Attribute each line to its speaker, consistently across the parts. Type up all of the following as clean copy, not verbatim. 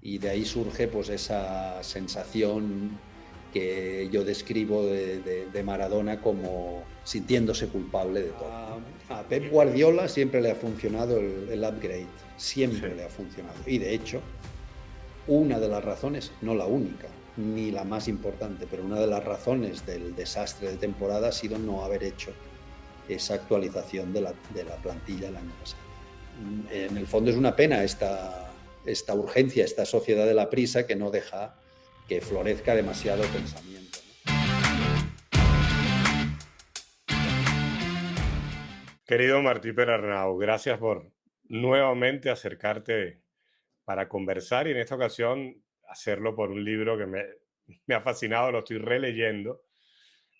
Speaker 1: Y de ahí surge pues esa sensación que yo describo de Maradona como sintiéndose culpable de todo, ¿no? A Pep Guardiola siempre le ha funcionado el upgrade,
Speaker 2: Sí.
Speaker 1: siempre le ha funcionado. Y de hecho, una de las razones, no la única, ni la más importante, pero una de las razones del desastre de temporada ha sido no haber hecho esa actualización de la plantilla el año pasado. En el fondo es una pena esta urgencia, esta sociedad de la prisa que no deja que florezca demasiado pensamiento, ¿no?
Speaker 2: Querido Martí Perarnau, gracias por nuevamente acercarte para conversar y en esta ocasión hacerlo por un libro que me ha fascinado, lo estoy releyendo.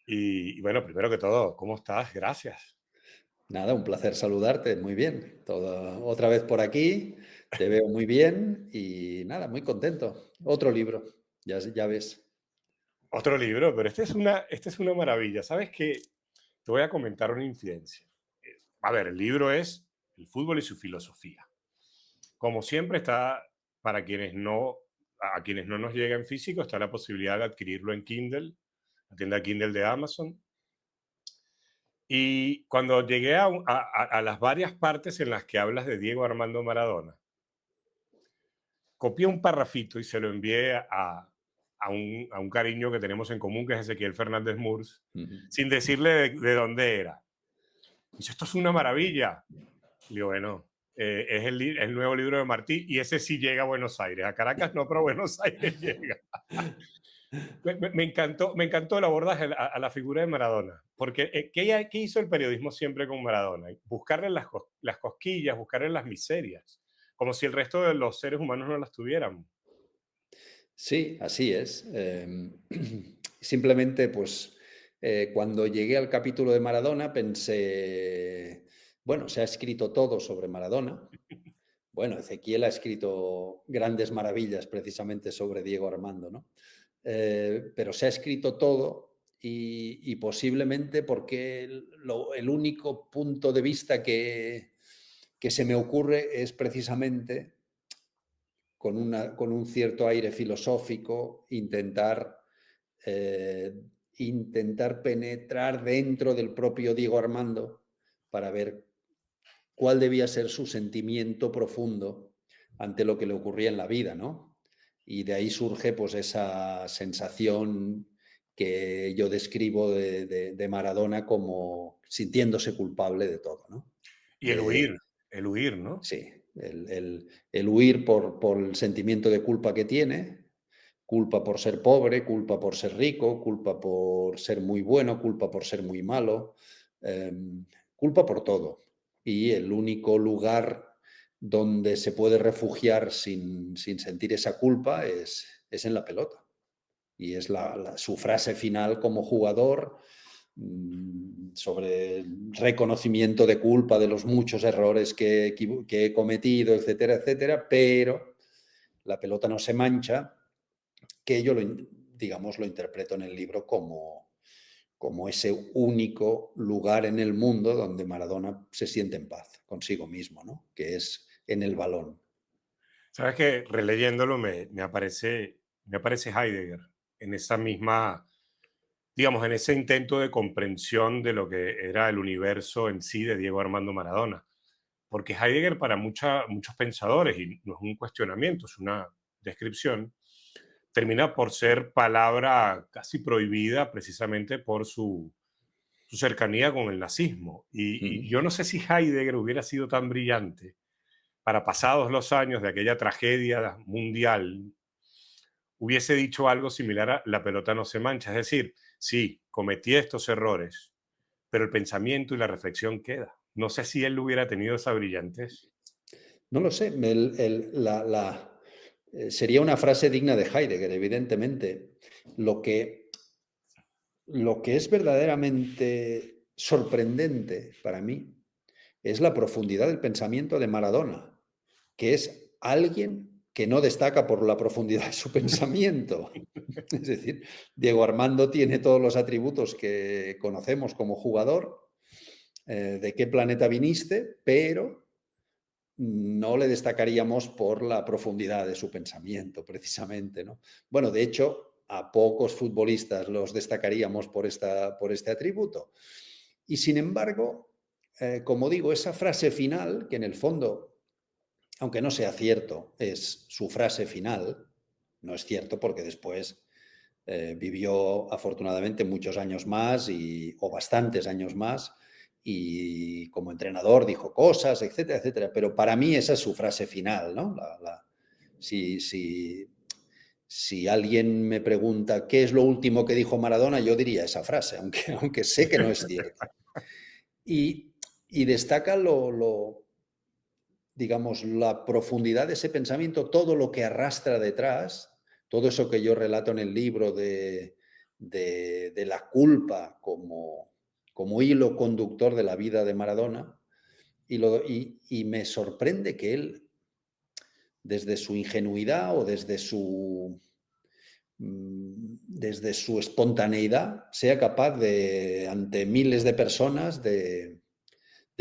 Speaker 2: Y bueno, primero que todo, ¿cómo estás? Gracias.
Speaker 1: Nada, un placer saludarte, muy bien. Otra vez por aquí, te veo muy bien y nada, muy contento. Otro libro, ya ves.
Speaker 2: Otro libro, pero este es una maravilla. ¿Sabes qué? Te voy a comentar una infidencia. A ver, el libro es El fútbol y su filosofía. Como siempre está, para a quienes no nos llega en físico, está la posibilidad de adquirirlo en Kindle, la tienda Kindle de Amazon. Y cuando llegué a las varias partes en las que hablas de Diego Armando Maradona, copié un parrafito y se lo envié a un cariño que tenemos en común, que es Ezequiel Fernández Murs,
Speaker 1: Ujú.
Speaker 2: sin decirle de dónde era. Y dice, esto es una maravilla. Le digo, bueno, es el nuevo libro de Martí y ese sí llega a Buenos Aires. A Caracas no, pero a Buenos Aires llega. Me encantó el abordaje a la figura de Maradona, porque ¿qué hizo el periodismo siempre con Maradona? Buscarle las cosquillas, buscarle las miserias, como si el resto de los seres humanos no las tuvieran.
Speaker 1: Sí, así es. Simplemente, pues, cuando llegué al capítulo de Maradona pensé, bueno, se ha escrito todo sobre Maradona. Bueno, Ezequiel ha escrito grandes maravillas precisamente sobre Diego Armando, ¿no? Pero se ha escrito todo y posiblemente porque el único punto de vista que se me ocurre es precisamente con un cierto aire filosófico eh, intentar penetrar dentro del propio Diego Armando para ver cuál debía ser su sentimiento profundo ante lo que le ocurría en la vida, ¿no? Y de ahí surge pues esa sensación que yo describo de Maradona como sintiéndose culpable de todo, ¿no?
Speaker 2: Y el huir, ¿no?
Speaker 1: Sí, el huir por el sentimiento de culpa que tiene, culpa por ser pobre, culpa por ser rico, culpa por ser muy bueno, culpa por ser muy malo, culpa por todo. Y el único lugar donde se puede refugiar sin sentir esa culpa es en la pelota. Y es su frase final como jugador sobre el reconocimiento de culpa de los muchos errores que he cometido, etcétera, etcétera, pero la pelota no se mancha, que yo digamos, lo interpreto en el libro como ese único lugar en el mundo donde Maradona se siente en paz consigo mismo, ¿no? Que es en el balón.
Speaker 2: Sabes que releyéndolo me aparece Heidegger en esa misma, digamos, en ese intento de comprensión de lo que era el universo en sí de Diego Armando Maradona. Porque Heidegger para muchos pensadores, y no es un cuestionamiento, es una descripción, termina por ser palabra casi prohibida precisamente por su cercanía con el nazismo. Y yo no sé si Heidegger hubiera sido tan brillante para pasados los años de aquella tragedia mundial, hubiese dicho algo similar a la pelota no se mancha. Es decir, sí, cometí estos errores, pero el pensamiento y la reflexión queda. No sé si él hubiera tenido esa brillantez.
Speaker 1: No lo sé, sería una frase digna de Heidegger, evidentemente. Lo que, lo que es verdaderamente sorprendente para mí es la profundidad del pensamiento de Maradona, que es alguien que no destaca por la profundidad de su pensamiento. Es decir, Diego Armando tiene todos los atributos que conocemos como jugador, de qué planeta viniste, pero no le destacaríamos por la profundidad de su pensamiento, precisamente, ¿no? Bueno, de hecho, a pocos futbolistas los destacaríamos por este atributo. Y sin embargo, como digo, esa frase final, que en el fondo, aunque no sea cierto, es su frase final, no es cierto porque después vivió afortunadamente muchos años más o bastantes años más y como entrenador dijo cosas, etcétera, etcétera. Pero para mí esa es su frase final, ¿no? Si, si, si alguien me pregunta qué es lo último que dijo Maradona, yo diría esa frase, aunque sé que no es cierta. Y, y destaca digamos, la profundidad de ese pensamiento, todo lo que arrastra detrás, todo eso que yo relato en el libro de la culpa como hilo conductor de la vida de Maradona, y me sorprende que él, desde su ingenuidad o desde su espontaneidad, sea capaz de, ante miles de personas, de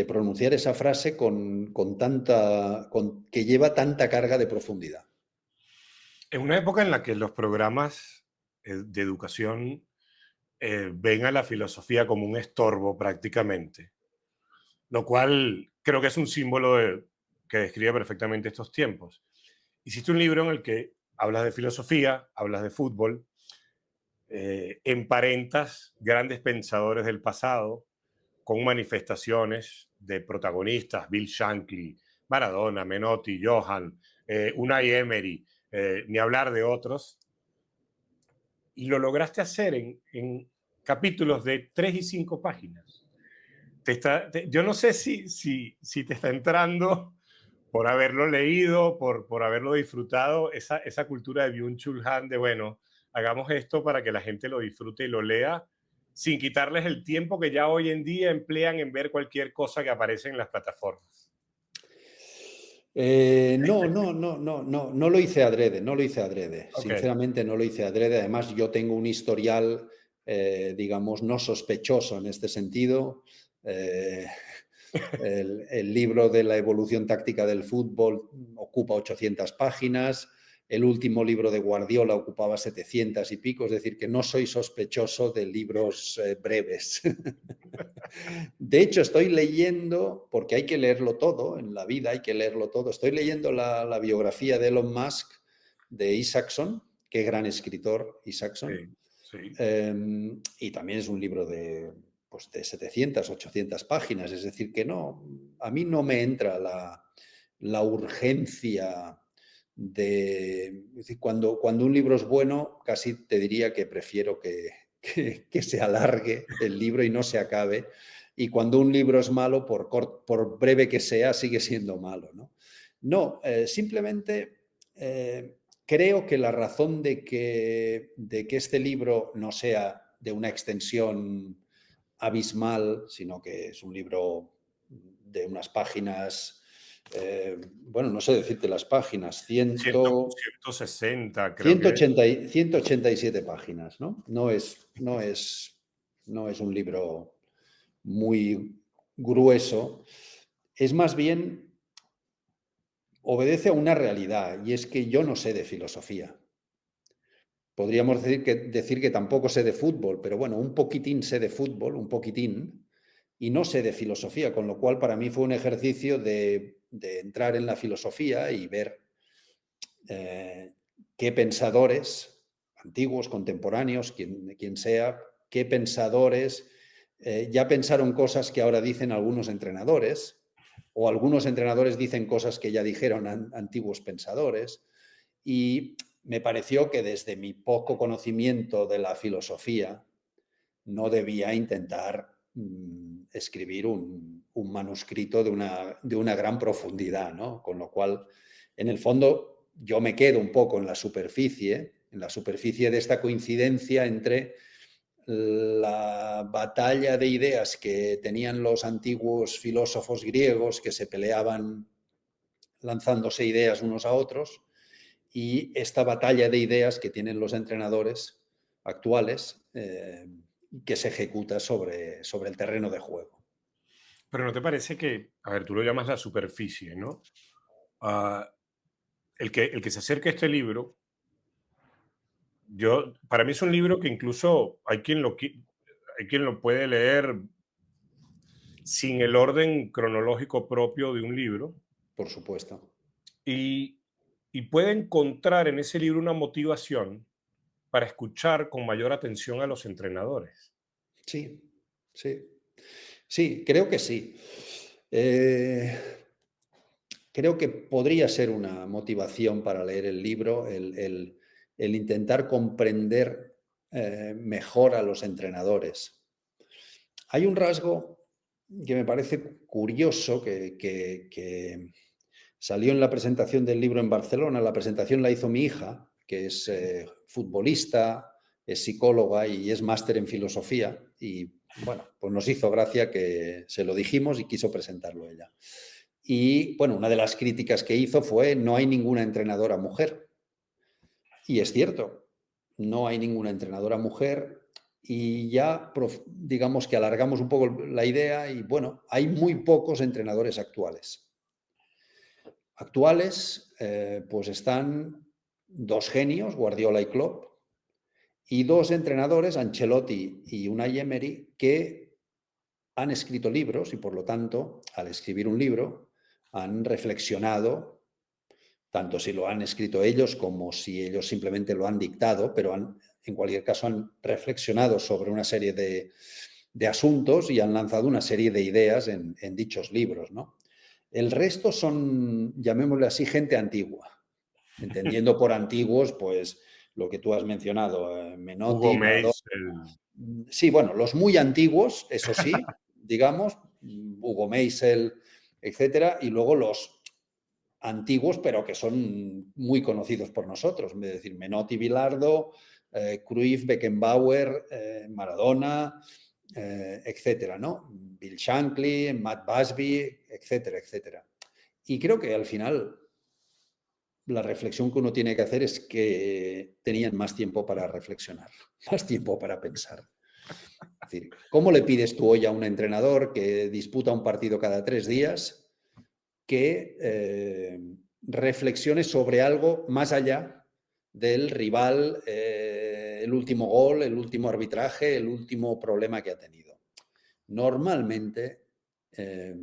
Speaker 1: pronunciar esa frase que lleva tanta carga de profundidad.
Speaker 2: En una época en la que los programas de educación ven a la filosofía como un estorbo prácticamente, lo cual creo que es un símbolo que describe perfectamente estos tiempos. Hiciste un libro en el que hablas de filosofía, hablas de fútbol, emparentas grandes pensadores del pasado con manifestaciones de protagonistas, Bill Shankly, Maradona, Menotti, Johan, Unai Emery, ni hablar de otros, y lo lograste hacer en capítulos de 3 y 5 páginas. Yo no sé si te está entrando por haberlo leído, por haberlo disfrutado, esa cultura de Byung-Chul Han de, bueno, hagamos esto para que la gente lo disfrute y lo lea, sin quitarles el tiempo que ya hoy en día emplean en ver cualquier cosa que aparece en las plataformas.
Speaker 1: No lo hice adrede, no lo hice adrede.
Speaker 2: Ok,
Speaker 1: Sinceramente no lo hice adrede. Además, yo tengo un historial, digamos, no sospechoso en este sentido. Eh, el libro de la evolución táctica del fútbol ocupa 800 páginas. El último libro de Guardiola ocupaba 700 y pico, es decir, que no soy sospechoso de libros breves. De hecho, estoy leyendo, porque hay que leerlo todo, en la vida hay que leerlo todo, estoy leyendo la biografía de Elon Musk, de Isaacson, qué gran escritor Isaacson,
Speaker 2: sí, sí.
Speaker 1: y también es un libro pues de 700, 800 páginas, es decir, que no, a mí no me entra la urgencia es decir, cuando un libro es bueno, casi te diría que prefiero que se alargue el libro y no se acabe. Y cuando un libro es malo, por breve que sea, sigue siendo malo. No, simplemente creo que la razón de que este libro no sea de una extensión abismal, sino que es un libro de unas páginas, bueno, no sé decirte las páginas,
Speaker 2: 160, creo que es.
Speaker 1: 187 páginas, ¿no? No es un libro muy grueso, es más bien obedece a una realidad y es que yo no sé de filosofía. Podríamos decir que tampoco sé de fútbol, pero bueno, un poquitín sé de fútbol, un poquitín, y no sé de filosofía, con lo cual para mí fue un ejercicio de entrar en la filosofía y ver eh, qué pensadores, antiguos, contemporáneos, quien sea, qué pensadores ya pensaron cosas que ahora dicen algunos entrenadores, o algunos entrenadores dicen cosas que ya dijeron antiguos pensadores, y me pareció que desde mi poco conocimiento de la filosofía no debía intentar escribir un manuscrito de una gran profundidad, ¿no? Con lo cual, en el fondo, yo me quedo un poco en la superficie de esta coincidencia entre la batalla de ideas que tenían los antiguos filósofos griegos que se peleaban lanzándose ideas unos a otros y esta batalla de ideas que tienen los entrenadores actuales que se ejecuta sobre el terreno de juego.
Speaker 2: pero ¿no te parece que, a ver, tú lo llamas la superficie, ¿no? Ah, el que se acerque a este libro, para mí es un libro que incluso hay quien lo puede leer sin el orden cronológico propio de un libro
Speaker 1: Por supuesto.
Speaker 2: y, y puede encontrar en ese libro una motivación para escuchar con mayor atención a los entrenadores.
Speaker 1: Sí, sí. Sí, creo que sí. Eh, Creo que podría ser una motivación para leer el libro el intentar comprender mejor a los entrenadores. Hay un rasgo que me parece curioso que salió en la presentación del libro en Barcelona. La presentación la hizo mi hija, que es
Speaker 2: Sí.
Speaker 1: futbolista, es psicóloga y es máster en filosofía. Y bueno, pues nos hizo gracia que se lo dijimos y quiso presentarlo ella. Y bueno, una de las críticas que hizo fue: no hay ninguna entrenadora mujer. Y es cierto, no hay ninguna entrenadora mujer y ya digamos que alargamos un poco la idea y bueno, hay muy pocos entrenadores actuales. Actuales, pues están dos genios, Guardiola y Klopp, y dos entrenadores, Ancelotti y Unai Emery, que han escrito libros y por lo tanto, al escribir un libro, han reflexionado tanto si lo han escrito ellos como si ellos simplemente lo han dictado, pero en cualquier caso han reflexionado sobre una serie de asuntos y han lanzado una serie de ideas en dichos libros, ¿no? El resto son, llamémosle así, gente antigua, entendiendo por antiguos, pues lo que tú has mencionado,
Speaker 2: Hugo
Speaker 1: Menotti, Maradona.
Speaker 2: Meisel,
Speaker 1: Sí, bueno, los muy antiguos, eso sí, digamos, Hugo Meisel, etcétera, y luego los antiguos, pero que son muy conocidos por nosotros, es decir, Menotti, Bilardo, Cruyff, Beckenbauer, Maradona, etcétera, ¿no? Bill Shankly, Matt Busby, etcétera, etcétera. Y creo que al final la reflexión que uno tiene que hacer es que tenían más tiempo para reflexionar, más tiempo para pensar. Es decir, ¿cómo le pides tú hoy a un entrenador que disputa un partido cada 3 días que reflexione sobre algo más allá del rival, el último gol, el último arbitraje, el último problema que ha tenido? Normalmente, eh,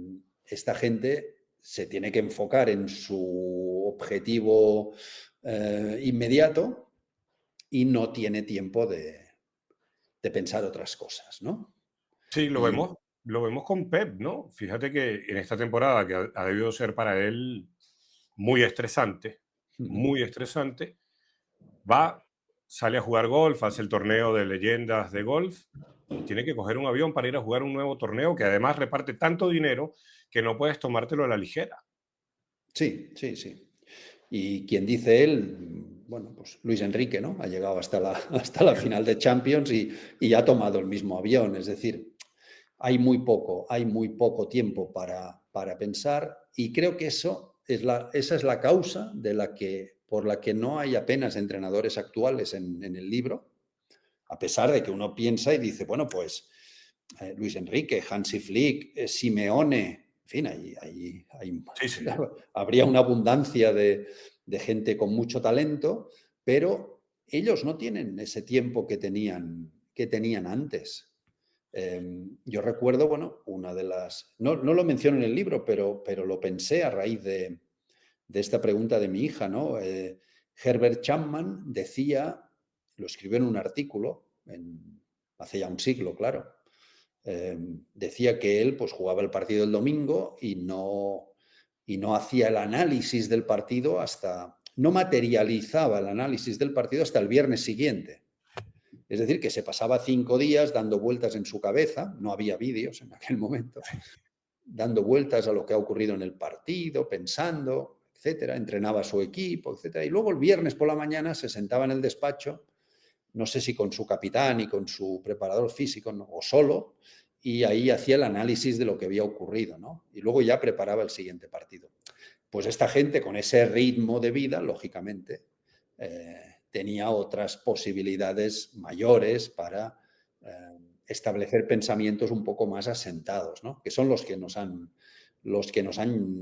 Speaker 1: esta gente se tiene que enfocar en su objetivo inmediato y no tiene tiempo de pensar otras cosas, ¿no?
Speaker 2: sí,
Speaker 1: Y
Speaker 2: lo vemos con Pep, ¿no? Fíjate que en esta temporada, que ha debido ser para él muy estresante, va, sale a jugar golf, hace el torneo de leyendas de golf y tiene que coger un avión para ir a jugar un nuevo torneo que además reparte tanto dinero que no puedes tomártelo a la ligera.
Speaker 1: sí, sí, sí. Y quien dice él, bueno, pues Luis Enrique, ¿no? Ha llegado hasta hasta la final de Champions y ha tomado el mismo avión. Es decir, hay muy poco tiempo para pensar y creo que esa es la causa por la que no hay apenas entrenadores actuales en el libro, a pesar de que uno piensa y dice, bueno, pues Luis Enrique, Hansi Flick, Simeone, en fin,
Speaker 2: Sí, sí.
Speaker 1: habría una abundancia de gente con mucho talento, pero ellos no tienen ese tiempo que tenían antes. Yo recuerdo, bueno, una de las, no lo menciono en el libro, pero lo pensé a raíz de esta pregunta de mi hija, ¿no? Herbert Chapman decía, lo escribió en un artículo, hace ya un siglo, claro, decía que él pues jugaba el partido el domingo y no hacía el análisis del partido no materializaba el análisis del partido hasta el viernes siguiente. Es decir, que se pasaba 5 días dando vueltas en su cabeza, no había vídeos en aquel momento, dando vueltas a lo que ha ocurrido en el partido, pensando, etcétera, entrenaba a su equipo, etcétera. Y luego el viernes por la mañana se sentaba en el despacho, no sé si con su capitán y con su preparador físico, ¿no? O solo, y ahí hacía el análisis de lo que había ocurrido, ¿no? Y luego ya preparaba el siguiente partido. Pues esta gente con ese ritmo de vida, lógicamente, tenía otras posibilidades mayores para establecer pensamientos un poco más asentados, ¿no? Que son los que nos han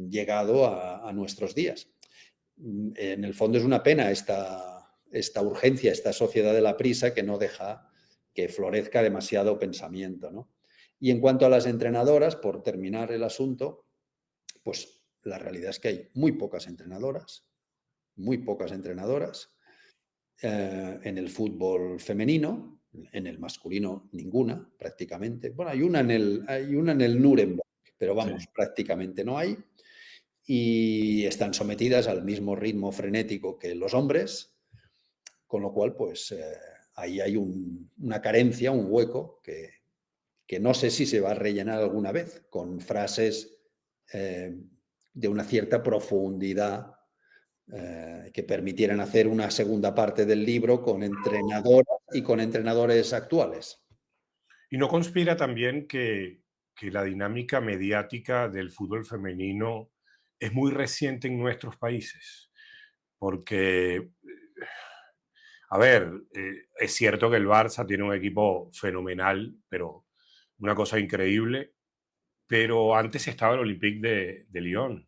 Speaker 1: llegado a nuestros días. En el fondo es una pena esta urgencia, esta sociedad de la prisa que no deja que florezca demasiado pensamiento, ¿no? Y en cuanto a las entrenadoras, por terminar el asunto, pues la realidad es que hay muy pocas entrenadoras en el fútbol femenino, en el masculino ninguna prácticamente. Bueno, hay una en el Nuremberg, pero vamos,
Speaker 2: Sí.
Speaker 1: prácticamente no hay y están sometidas al mismo ritmo frenético que los hombres, con lo cual, pues ahí hay una carencia, un hueco que no sé si se va a rellenar alguna vez con frases eh, de una cierta profundidad que permitieran hacer una segunda parte del libro con entrenadoras y con entrenadores actuales.
Speaker 2: ¿Y no conspira también que la dinámica mediática del fútbol femenino es muy reciente en nuestros países? Porque, a ver, es cierto que el Barça tiene un equipo fenomenal, pero una cosa increíble, pero antes estaba el Olympique de Lyon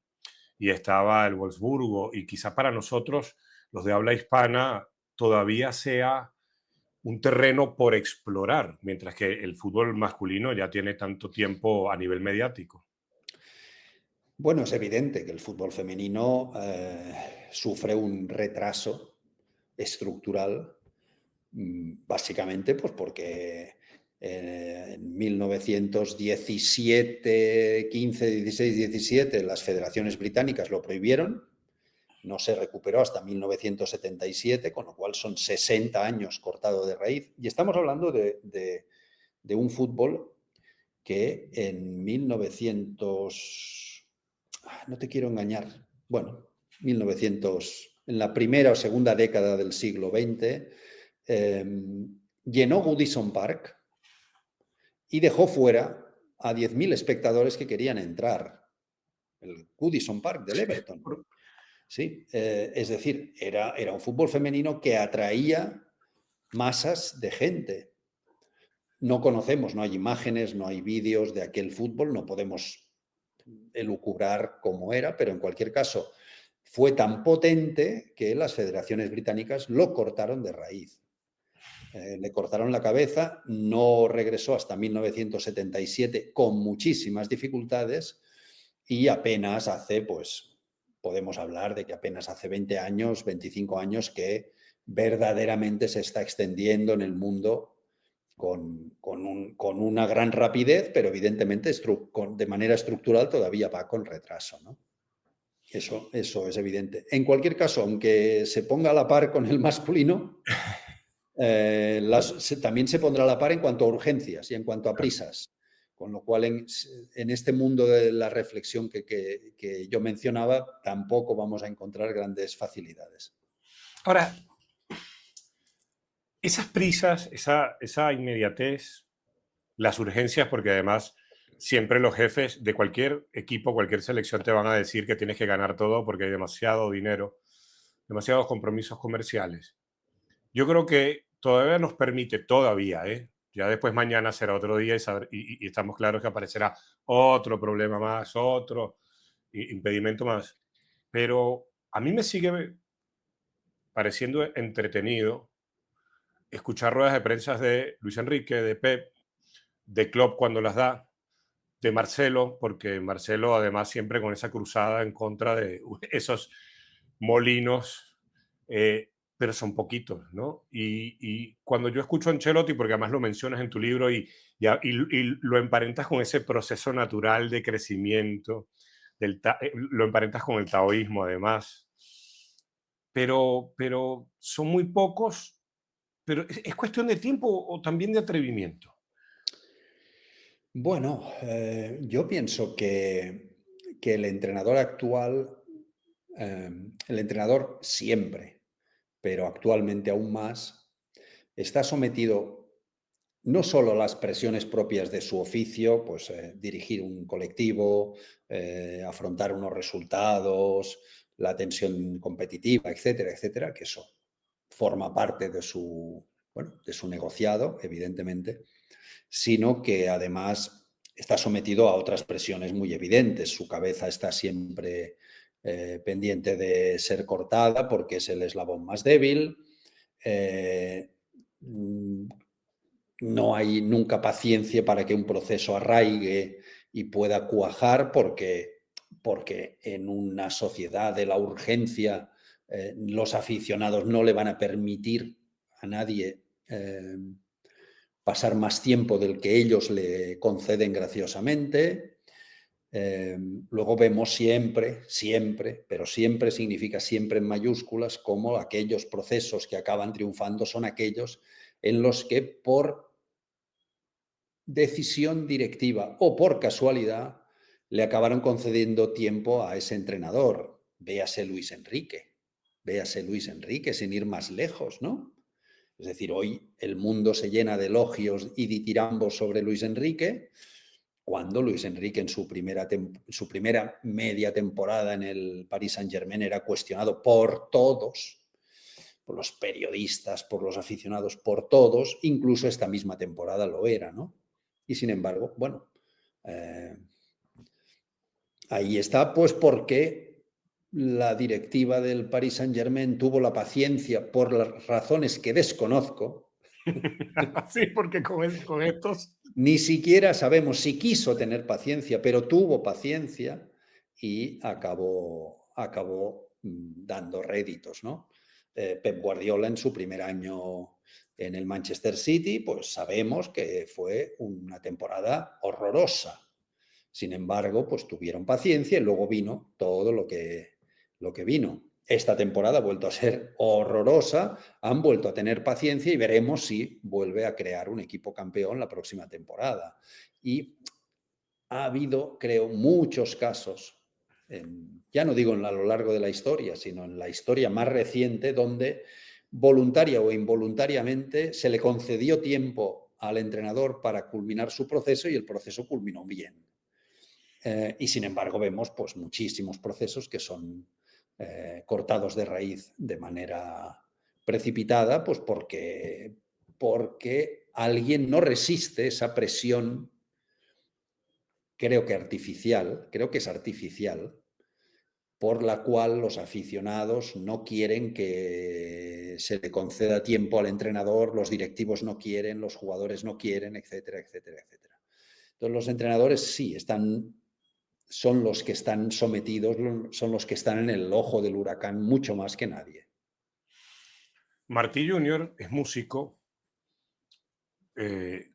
Speaker 2: y estaba el Wolfsburgo, y quizá para nosotros, los de habla hispana, todavía sea un terreno por explorar, mientras que el fútbol masculino ya tiene tanto tiempo a nivel mediático.
Speaker 1: Bueno, es evidente que el fútbol femenino sufre un retraso estructural, básicamente pues porque en 1917, 15, 16, 17 las federaciones británicas lo prohibieron, no se recuperó hasta 1977, con lo cual son 60 años cortado de raíz. Y estamos hablando de un fútbol que en 1900, no te quiero engañar, bueno, 1900, en la primera o segunda década del siglo XX, eh, llenó Goodison Park y dejó fuera a 10.000 espectadores que querían entrar. El Goodison Park del Everton.
Speaker 2: Por-
Speaker 1: Sí, es decir, era un fútbol femenino que atraía masas de gente. No conocemos, no hay imágenes, no hay vídeos de aquel fútbol, no podemos elucubrar cómo era, pero en cualquier caso fue tan potente que las federaciones británicas lo cortaron de raíz. Le cortaron la cabeza, no regresó hasta 1977 con muchísimas dificultades y apenas hace, pues, podemos hablar de que apenas hace 20 años, 25 años que verdaderamente se está extendiendo en el mundo con una gran rapidez, pero evidentemente de manera estructural todavía va con retraso, ¿no? Eso es evidente. En cualquier caso, aunque se ponga a la par con el masculino, también se pondrá a la par en cuanto a urgencias y en cuanto a
Speaker 2: claro.
Speaker 1: prisas. Con lo cual, en este mundo de la reflexión que yo mencionaba, tampoco vamos a encontrar grandes facilidades.
Speaker 2: Ahora, esas prisas, esa inmediatez, las urgencias, porque además siempre los jefes de cualquier equipo, cualquier selección te van a decir que tienes que ganar todo porque hay demasiado dinero, demasiados compromisos comerciales. Yo creo que todavía nos permite, todavía, ¿eh? Ya después mañana será otro día y estamos claros que aparecerá otro problema más, otro impedimento más. Pero a mí me sigue pareciendo entretenido escuchar ruedas de prensa de Luis Enrique, de Pep, de Klopp cuando las da, de Marcelo, porque Marcelo además siempre con esa cruzada en contra de esos molinos, pero son poquitos, ¿no? Y cuando yo escucho a Ancelotti, porque además lo mencionas en tu libro y lo emparentas con ese proceso natural de crecimiento, lo emparentas con el taoísmo además, pero son muy pocos, pero es cuestión de tiempo o también de atrevimiento.
Speaker 1: Bueno, yo pienso que el entrenador actual, el entrenador siempre, pero actualmente aún más, está sometido no solo a las presiones propias de su oficio, pues dirigir un colectivo, afrontar unos resultados, la tensión competitiva, etcétera, etcétera, que eso forma parte de su, bueno, de su negociado, evidentemente, sino que además está sometido a otras presiones muy evidentes. Su cabeza está siempre pendiente de ser cortada porque es el eslabón más débil. Eh, mm, no hay nunca paciencia para que un proceso arraigue y pueda cuajar porque en una sociedad de la urgencia los aficionados no le van a permitir a nadie pasar más tiempo del que ellos le conceden graciosamente. Luego vemos siempre, siempre, pero siempre significa siempre en mayúsculas, como aquellos procesos que acaban triunfando son aquellos en los que por decisión directiva o por casualidad le acabaron concediendo tiempo a ese entrenador. Véase Luis Enrique, véase Luis Enrique sin ir más lejos, ¿no? Es decir, hoy el mundo se llena de elogios y ditirambos sobre Luis Enrique, cuando Luis Enrique en su primera media temporada en el Paris Saint-Germain era cuestionado por todos, por los periodistas, por los aficionados, por todos, incluso esta misma temporada lo era, ¿no? Y sin embargo, bueno, eh, ahí está, pues porque la directiva del Paris Saint-Germain tuvo la paciencia, por las razones que desconozco,
Speaker 2: Sí, porque con estos...
Speaker 1: ni siquiera sabemos si quiso tener paciencia, pero tuvo paciencia y acabó dando réditos, ¿no? Pep Guardiola en su primer año en el Manchester City, pues sabemos que fue una temporada horrorosa. Sin embargo, pues tuvieron paciencia y luego vino todo lo que vino. Esta temporada ha vuelto a ser horrorosa, han vuelto a tener paciencia y veremos si vuelve a crear un equipo campeón la próxima temporada. Y ha habido, creo, muchos casos, ya no digo a lo largo de la historia, sino en la historia más reciente, donde voluntaria o involuntariamente se le concedió tiempo al entrenador para culminar su proceso y el proceso culminó bien. Y sin embargo vemos pues, muchísimos procesos que son cortados de raíz de manera precipitada, pues porque alguien no resiste esa presión, creo que es artificial, por la cual los aficionados no quieren que se le conceda tiempo al entrenador, los directivos no quieren, los jugadores no quieren, etcétera, etcétera, etcétera. Entonces los entrenadores sí son los que están sometidos, son los que están en el ojo del huracán mucho más que nadie.
Speaker 2: Martí Junior es músico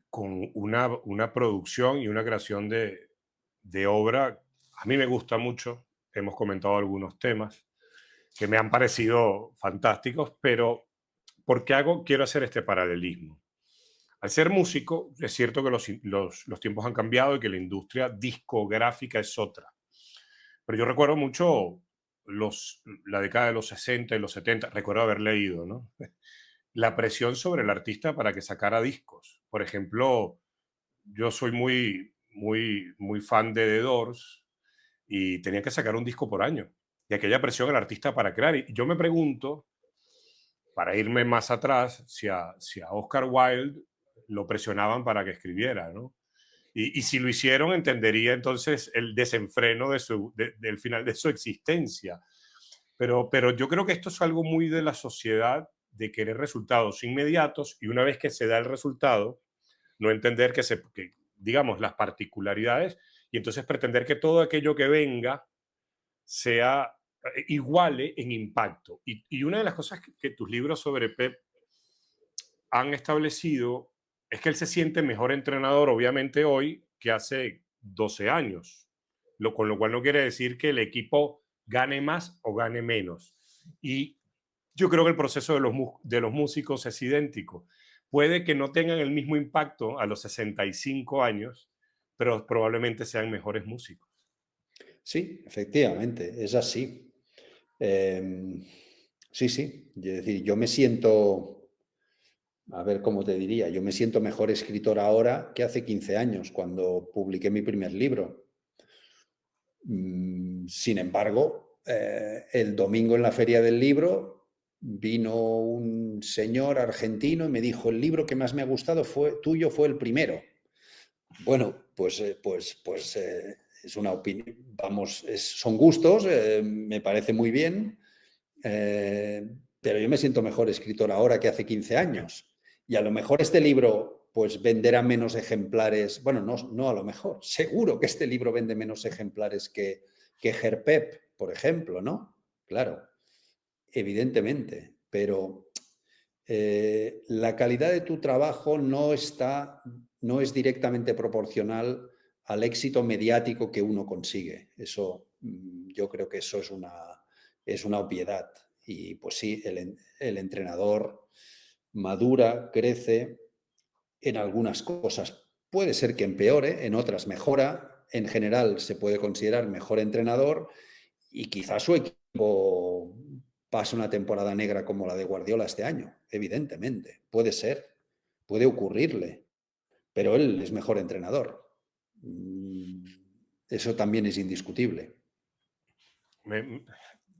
Speaker 2: con una producción y una creación de obra. A mí me gusta mucho, hemos comentado algunos temas que me han parecido fantásticos, pero ¿por qué quiero hacer este paralelismo? Al ser músico, es cierto que los tiempos han cambiado y que la industria discográfica es otra. Pero yo recuerdo mucho la década de los 60 y los 70, recuerdo haber leído, ¿no? La presión sobre el artista para que sacara discos. Por ejemplo, yo soy muy fan de The Doors y tenía que sacar un disco por año. Y aquella presión al artista para crear. Y yo me pregunto, para irme más atrás, si a Oscar Wilde lo presionaban para que escribiera, ¿no? Y si lo hicieron, entendería entonces el desenfreno del final de su existencia. Pero yo creo que esto es algo muy de la sociedad, de querer resultados inmediatos, y una vez que se da el resultado, no entender que digamos, las particularidades, y entonces pretender que todo aquello que venga sea iguale en impacto. Y una de las cosas que tus libros sobre Pep han establecido es que él se siente mejor entrenador, obviamente, hoy que hace 12 años, con lo cual no quiere decir que el equipo gane más o gane menos. Y yo creo que el proceso de los músicos es idéntico. Puede que no tengan el mismo impacto a los 65 años, pero probablemente sean mejores músicos.
Speaker 1: Sí, efectivamente, es así. Sí, sí. Es decir, yo me siento, a ver cómo te diría, yo me siento mejor escritor ahora que hace 15 años, cuando publiqué mi primer libro. Sin embargo, el domingo en la feria del libro vino un señor argentino y me dijo, el libro que más me ha gustado tuyo fue el primero. Bueno, es una opinión, vamos, son gustos, me parece muy bien, pero yo me siento mejor escritor ahora que hace 15 años. Y a lo mejor este libro pues venderá menos ejemplares, bueno, no a lo mejor, seguro que este libro vende menos ejemplares que Herpep, por ejemplo, ¿no? Claro, evidentemente, pero la calidad de tu trabajo no es directamente proporcional al éxito mediático que uno consigue. Eso, yo creo que eso es una obviedad. Y pues sí, el entrenador madura, crece en algunas cosas. Puede ser que empeore, en otras mejora. En general se puede considerar mejor entrenador y quizás su equipo pase una temporada negra como la de Guardiola este año, evidentemente. Puede ser, puede ocurrirle, pero él es mejor entrenador. Eso también es indiscutible.
Speaker 2: Me-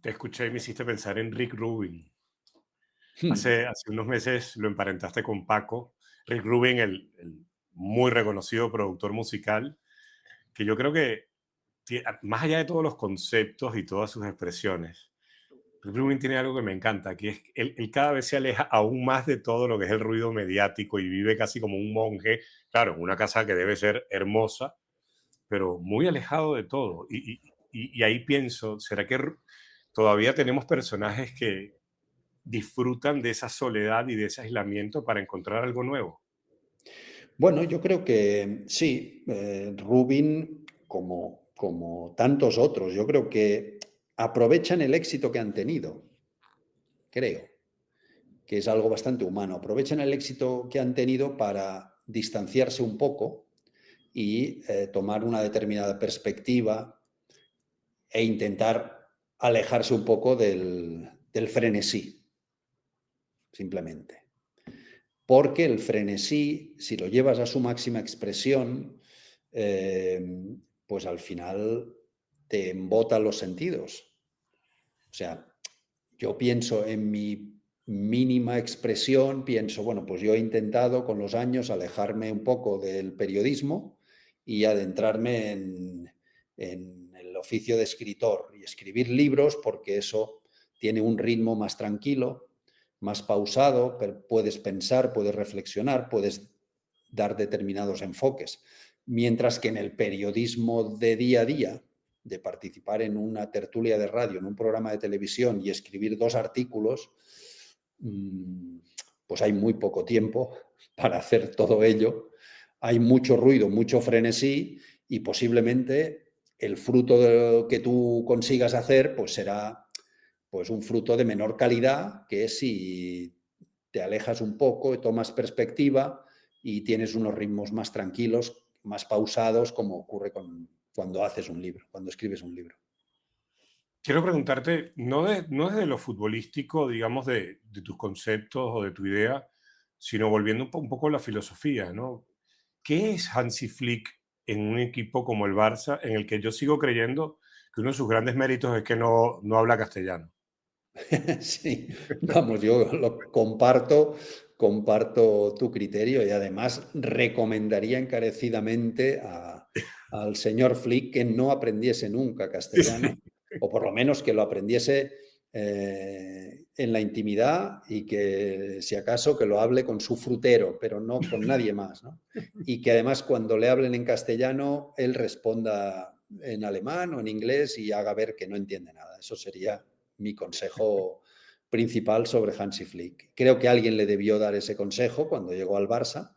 Speaker 2: Te escuché y me hiciste pensar en Rick Rubin.
Speaker 1: Hmm.
Speaker 2: Hace unos meses lo emparentaste con Paco. Rick Rubin, el muy reconocido productor musical, que yo creo que, más allá de todos los conceptos y todas sus expresiones, Rick Rubin tiene algo que me encanta, que es que él cada vez se aleja aún más de todo lo que es el ruido mediático y vive casi como un monje, claro, en una casa que debe ser hermosa, pero muy alejado de todo. Y ahí pienso, ¿será que todavía tenemos personajes que disfrutan de esa soledad y de ese aislamiento para encontrar algo nuevo?
Speaker 1: Bueno, yo creo que sí, Rubin, como tantos otros, yo creo que aprovechan el éxito que han tenido, creo, que es algo bastante humano. Aprovechan el éxito que han tenido para distanciarse un poco y tomar una determinada perspectiva e intentar alejarse un poco del frenesí, simplemente. Porque el frenesí, si lo llevas a su máxima expresión, eh, pues al final te embota los sentidos. O sea, yo pienso en mi mínima expresión, pienso, bueno, pues yo he intentado con los años alejarme un poco del periodismo y adentrarme en el oficio de escritor y escribir libros porque eso tiene un ritmo más tranquilo, más pausado, puedes pensar, puedes reflexionar, puedes dar determinados enfoques. Mientras que en el periodismo de día a día, de participar en una tertulia de radio, en un programa de televisión y escribir 2 artículos, pues hay muy poco tiempo para hacer todo ello. Hay mucho ruido, mucho frenesí y posiblemente el fruto de lo que tú consigas hacer pues será pues un fruto de menor calidad que si te alejas un poco, tomas perspectiva y tienes unos ritmos más tranquilos, más pausados, como ocurre cuando haces un libro, cuando escribes un libro.
Speaker 2: Quiero preguntarte, no desde lo futbolístico, digamos, de tus conceptos o de tu idea, sino volviendo un poco a la filosofía, ¿no? ¿Qué es Hansi Flick en un equipo como el Barça, en el que yo sigo creyendo que uno de sus grandes méritos es que no habla castellano?
Speaker 1: Sí, vamos, yo lo comparto tu criterio y además recomendaría encarecidamente al señor Flick que no aprendiese nunca
Speaker 2: Sí, sí.
Speaker 1: castellano, o por lo menos que lo aprendiese en la intimidad y que, si acaso, que lo hable con su frutero, pero no con nadie más, ¿no? Y que además cuando le hablen en castellano, él responda en alemán o en inglés y haga ver que no entiende nada. Eso sería mi consejo principal sobre Hansi Flick. Creo que alguien le debió dar ese consejo cuando llegó al Barça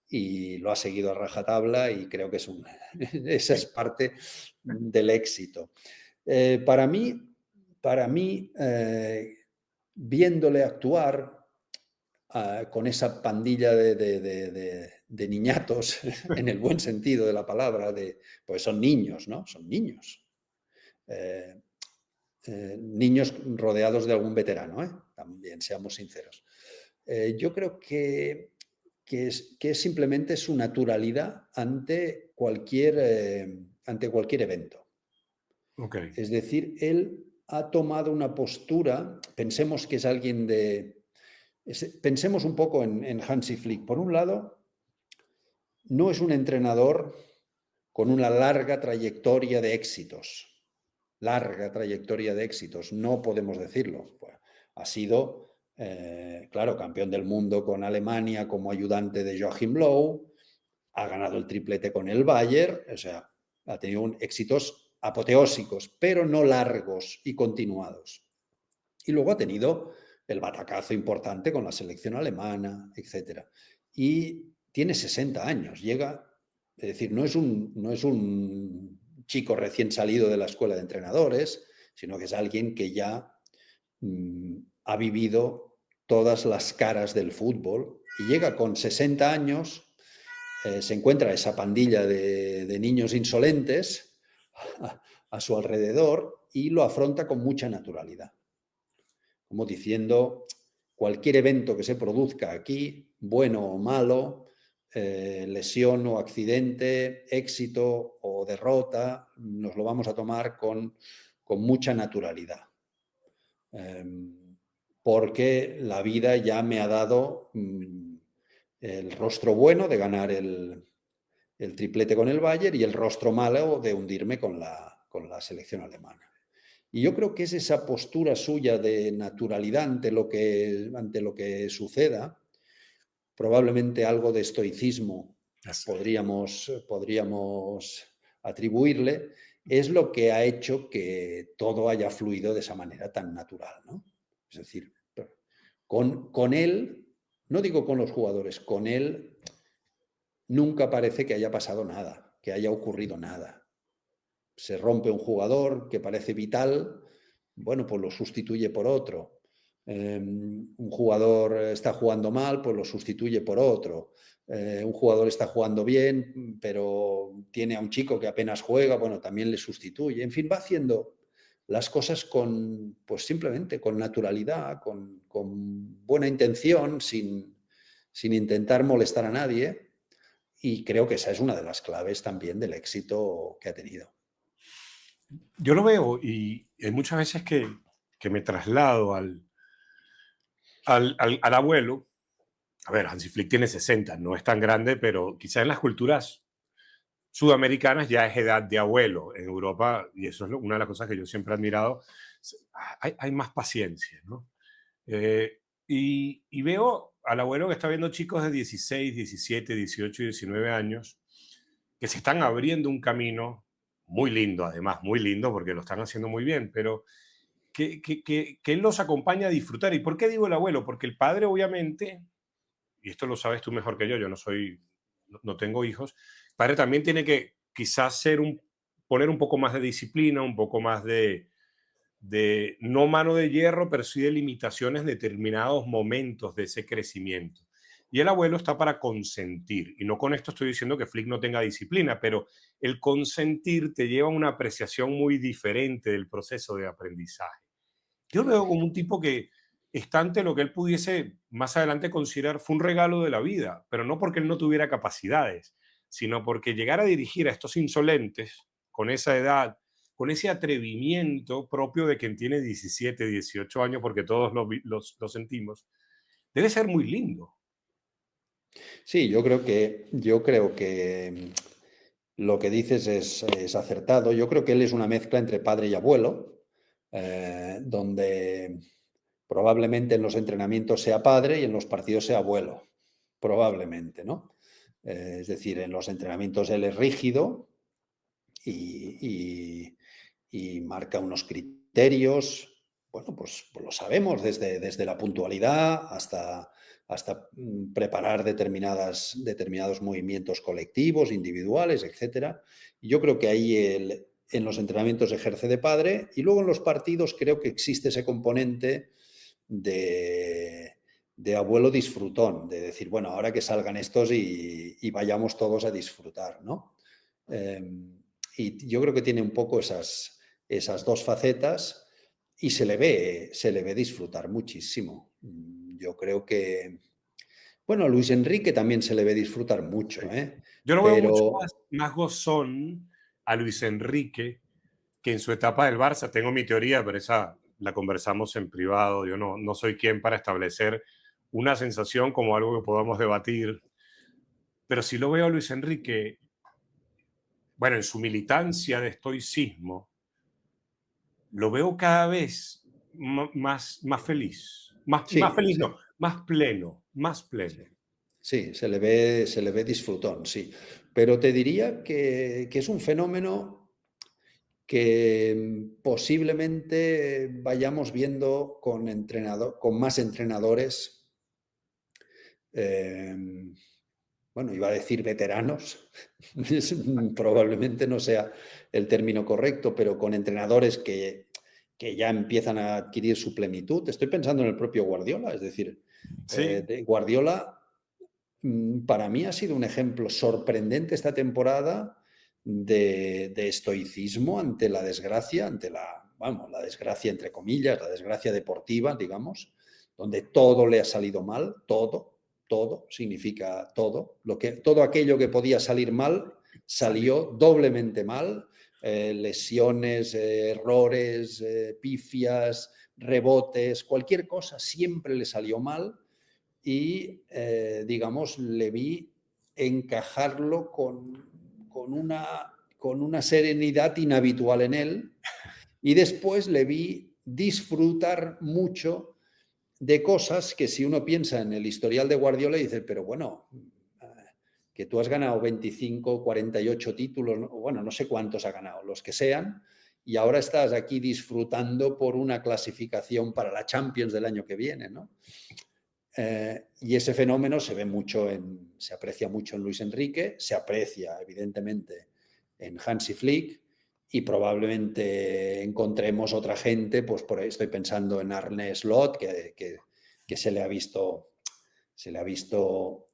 Speaker 1: y lo ha seguido a rajatabla y creo que esa es parte del éxito. Para mí viéndole actuar con esa pandilla de niñatos, en el buen sentido de la palabra, pues son niños, ¿no? Son niños. Eh, Niños rodeados de algún veterano, ¿eh? También, seamos sinceros. Yo creo que simplemente su naturalidad ante cualquier evento.
Speaker 2: Ok.
Speaker 1: Es decir, él ha tomado una postura, pensemos que es alguien pensemos un poco en Hansi Flick. Por un lado, no es un entrenador con una larga trayectoria de éxitos, no podemos decirlo. Pues, ha sido, claro, campeón del mundo con Alemania como ayudante de Joachim Löw, ha ganado el triplete con el Bayern, o sea, ha tenido éxitos apoteósicos, pero no largos y continuados. Y luego ha tenido el batacazo importante con la selección alemana, etcétera. Y tiene 60 años, es decir, no es un chico recién salido de la escuela de entrenadores, sino que es alguien que ya ha vivido todas las caras del fútbol y llega con 60 años, se encuentra esa pandilla de niños insolentes a su alrededor y lo afronta con mucha naturalidad, como diciendo, cualquier evento que se produzca aquí, bueno o malo, lesión o accidente, éxito o derrota, nos lo vamos a tomar con mucha naturalidad. Porque la vida ya me ha dado el rostro bueno de ganar el triplete con el Bayern y el rostro malo de hundirme con la selección alemana. Y yo creo que es esa postura suya de naturalidad ante lo que suceda, probablemente algo de estoicismo podríamos atribuirle, es lo que ha hecho que todo haya fluido de esa manera tan natural, ¿no? Es decir, con él, no digo con los jugadores, con él nunca parece que haya pasado nada, que haya ocurrido nada. Se rompe un jugador que parece vital, bueno, pues lo sustituye por otro. Un jugador está jugando mal, pues lo sustituye por otro. Un jugador está jugando bien, pero tiene a un chico que apenas juega, bueno, también le sustituye. En fin, va haciendo las cosas pues simplemente con naturalidad, con buena intención, sin intentar molestar a nadie. Y creo que esa es una de las claves también del éxito que ha tenido.
Speaker 2: Yo lo veo y hay muchas veces que me traslado al abuelo. A ver, Hansi Flick tiene 60, no es tan grande, pero quizás en las culturas sudamericanas ya es edad de abuelo. En Europa, y eso es una de las cosas que yo siempre he admirado, hay más paciencia, ¿no? Y veo al abuelo que está viendo chicos de 16, 17, 18 y 19 años que se están abriendo un camino muy lindo, además, muy lindo, porque lo están haciendo muy bien, pero que él los acompaña a disfrutar. ¿Y por qué digo el abuelo? Porque el padre, obviamente, y esto lo sabes tú mejor que yo no soy, no tengo hijos, el padre también tiene que quizás poner un poco más de disciplina, un poco más de no mano de hierro, pero sí de limitaciones en determinados momentos de ese crecimiento. Y el abuelo está para consentir. Y no con esto estoy diciendo que Flick no tenga disciplina, pero el consentir te lleva a una apreciación muy diferente del proceso de aprendizaje. Yo lo veo como un tipo que está ante lo que él pudiese más adelante considerar fue un regalo de la vida, pero no porque él no tuviera capacidades, sino porque llegar a dirigir a estos insolentes con esa edad, con ese atrevimiento propio de quien tiene 17, 18 años, porque todos lo sentimos, debe ser muy lindo.
Speaker 1: Sí, yo creo que lo que dices es acertado. Yo creo que él es una mezcla entre padre y abuelo, donde probablemente en los entrenamientos sea padre y en los partidos sea abuelo, probablemente, ¿no? Es decir, en los entrenamientos él es rígido y, y marca unos criterios, bueno, pues lo sabemos, desde la puntualidad hasta preparar determinados movimientos colectivos, individuales, etcétera. Y yo creo que ahí en los entrenamientos ejerce de padre y luego en los partidos creo que existe ese componente de abuelo disfrutón, de decir, bueno, ahora que salgan estos y vayamos todos a disfrutar, ¿no? Y yo creo que tiene un poco esas dos facetas y se le ve disfrutar muchísimo. Yo creo que, bueno, a Luis Enrique también se le ve disfrutar mucho,
Speaker 2: Sí.
Speaker 1: ¿eh?
Speaker 2: Yo lo veo mucho
Speaker 1: Pero
Speaker 2: más gozón a Luis Enrique que en su etapa del Barça, tengo mi teoría, pero esa la conversamos en privado, yo no soy quien para establecer una sensación como algo que podamos debatir, pero sí lo veo a Luis Enrique, bueno, en su militancia de estoicismo, lo veo cada vez más feliz, más
Speaker 1: Sí,
Speaker 2: feliz
Speaker 1: sí,
Speaker 2: no, más pleno, más
Speaker 1: sí.
Speaker 2: pleno.
Speaker 1: Sí, se le ve disfrutón, sí. Pero te diría que es un fenómeno que posiblemente vayamos viendo con más entrenadores, eh, bueno, iba a decir veteranos, probablemente no sea el término correcto, pero con entrenadores que ya empiezan a adquirir su plenitud. Estoy pensando en el propio Guardiola, es decir,
Speaker 2: Sí,
Speaker 1: Guardiola para mí ha sido un ejemplo sorprendente esta temporada de estoicismo ante la desgracia, ante vamos, la desgracia entre comillas, la desgracia deportiva, digamos, donde todo le ha salido mal, todo significa todo, todo aquello que podía salir mal
Speaker 2: salió.
Speaker 1: salió doblemente mal, lesiones, errores, pifias, rebotes, cualquier cosa siempre le salió mal y, digamos, le vi encajarlo con una serenidad inhabitual en él y después le vi disfrutar mucho de cosas que si uno piensa en el historial de Guardiola dice, pero bueno, que tú has ganado 25, 48 títulos, bueno, no sé cuántos ha ganado, los que sean, y ahora estás aquí disfrutando por una clasificación para la Champions del año que viene, ¿no? Y ese fenómeno se ve mucho se aprecia mucho en Luis Enrique, se aprecia evidentemente en Hansi Flick y probablemente encontremos otra gente, pues por ahí estoy pensando en Arne Slot, que se le ha visto,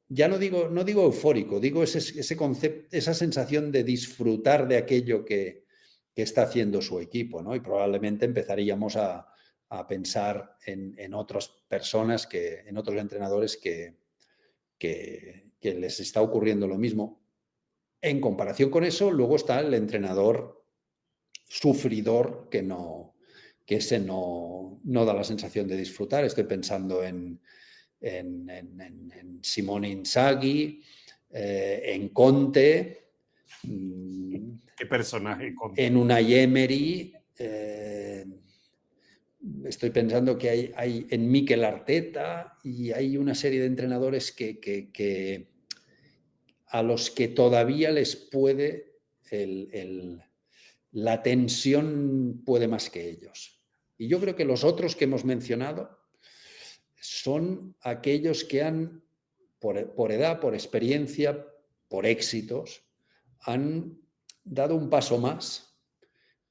Speaker 1: ya no digo eufórico, digo ese concepto, esa sensación de disfrutar de aquello que está haciendo su equipo, ¿no? Y probablemente empezaríamos a pensar en otras personas, en otros entrenadores que les está ocurriendo lo mismo. En comparación con eso, luego está el entrenador sufridor que ese no da la sensación de disfrutar. Estoy pensando en Simone Inzaghi, en Conte,
Speaker 2: Qué personaje
Speaker 1: en
Speaker 2: Conte.
Speaker 1: Unai Emery. Estoy pensando que hay en Mikel Arteta y hay una serie de entrenadores a los que todavía les puede la tensión puede más que ellos. Y yo creo que los otros que hemos mencionado son aquellos que han, por edad, por experiencia, por éxitos, han dado un paso más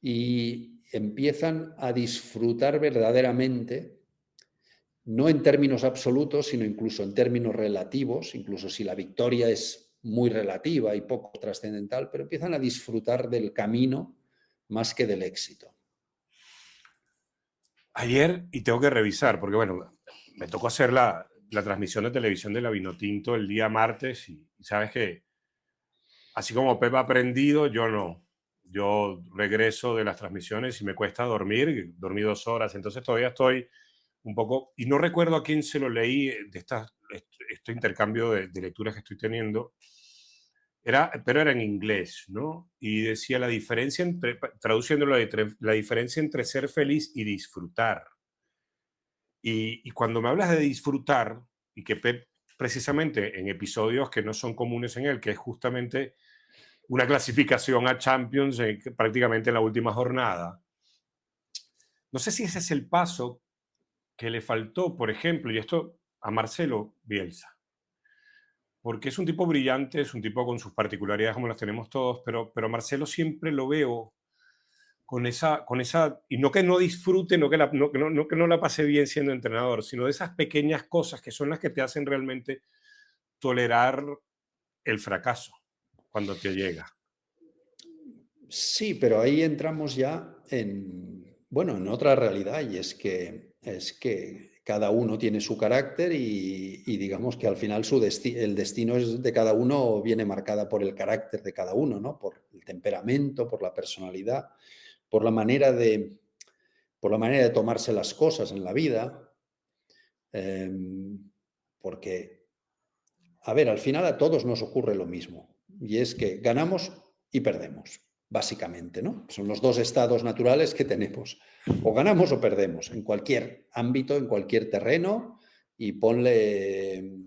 Speaker 1: y empiezan a disfrutar verdaderamente, no en términos absolutos, sino incluso en términos relativos, incluso si la victoria es muy relativa y poco trascendental, pero empiezan a disfrutar del camino más que del éxito.
Speaker 2: Ayer, y tengo que revisar, porque bueno, me tocó hacer la transmisión de televisión de la Vinotinto el día martes y sabes que así como Pep ha aprendido, yo no. Yo regreso de las transmisiones y me cuesta dormir, dormí 2 horas, entonces todavía estoy un poco, y no recuerdo a quién se lo leí este intercambio de lecturas que estoy teniendo, pero era en inglés, ¿no? Y decía la diferencia entre, traduciéndolo, la diferencia entre ser feliz y disfrutar. Y cuando me hablas de disfrutar, y que Pep, precisamente en episodios que no son comunes en él, que es justamente una clasificación a Champions prácticamente en la última jornada, no sé si ese es el paso que le faltó, por ejemplo, y esto a Marcelo Bielsa, porque es un tipo brillante, es un tipo con sus particularidades como las tenemos todos, pero Marcelo siempre lo veo y no que no disfrute, no que no la pase bien siendo entrenador, sino de esas pequeñas cosas que son las que te hacen realmente tolerar el fracaso cuando te llega.
Speaker 1: Sí, pero ahí entramos ya bueno, en otra realidad y es que cada uno tiene su carácter y digamos que al final el destino es de cada uno viene marcada por el carácter de cada uno, ¿no? Por el temperamento, por la personalidad. por la manera de, por la manera de tomarse las cosas en la vida, porque, a ver, al final a todos nos ocurre lo mismo, y es que ganamos y perdemos, básicamente, ¿no? Son los dos estados naturales que tenemos. O ganamos o perdemos, en cualquier ámbito, en cualquier terreno, y ponle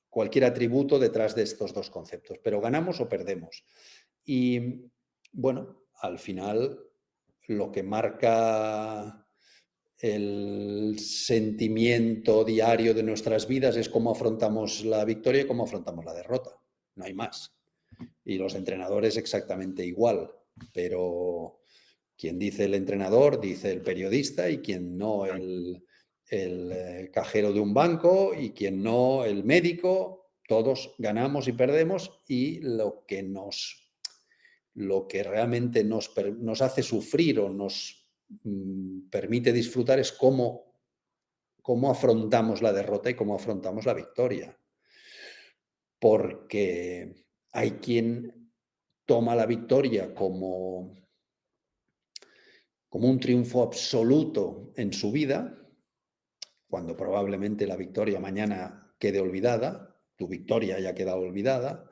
Speaker 1: cualquier atributo detrás de estos dos conceptos, pero ganamos o perdemos. Y bueno, al final lo que marca el sentimiento diario de nuestras vidas es cómo afrontamos la victoria y cómo afrontamos la derrota. No hay más. Y los entrenadores exactamente igual, pero quien dice el entrenador, dice el periodista, y quien no el cajero de un banco, y quien no el médico. Todos ganamos y perdemos, y lo que realmente nos hace sufrir o nos permite disfrutar es cómo afrontamos la derrota y cómo afrontamos la victoria. Porque hay quien toma la victoria como un triunfo absoluto en su vida, cuando probablemente la victoria mañana quede olvidada, tu victoria ya ha quedado olvidada,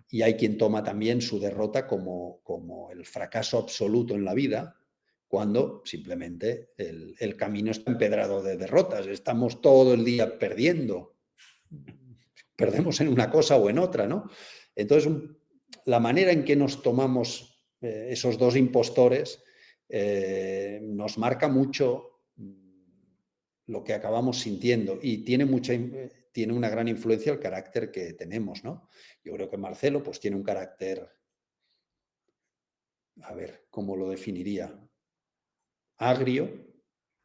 Speaker 1: y hay quien toma también su derrota como el fracaso absoluto en la vida, cuando simplemente el camino está empedrado de derrotas, estamos todo el día perdiendo, perdemos en una cosa o en otra, ¿no? Entonces, la manera en que nos tomamos esos dos impostores nos marca mucho lo que acabamos sintiendo, y tiene una gran influencia el carácter que tenemos, ¿no? Yo creo que Marcelo pues tiene un carácter, a ver, ¿cómo lo definiría? Agrio, un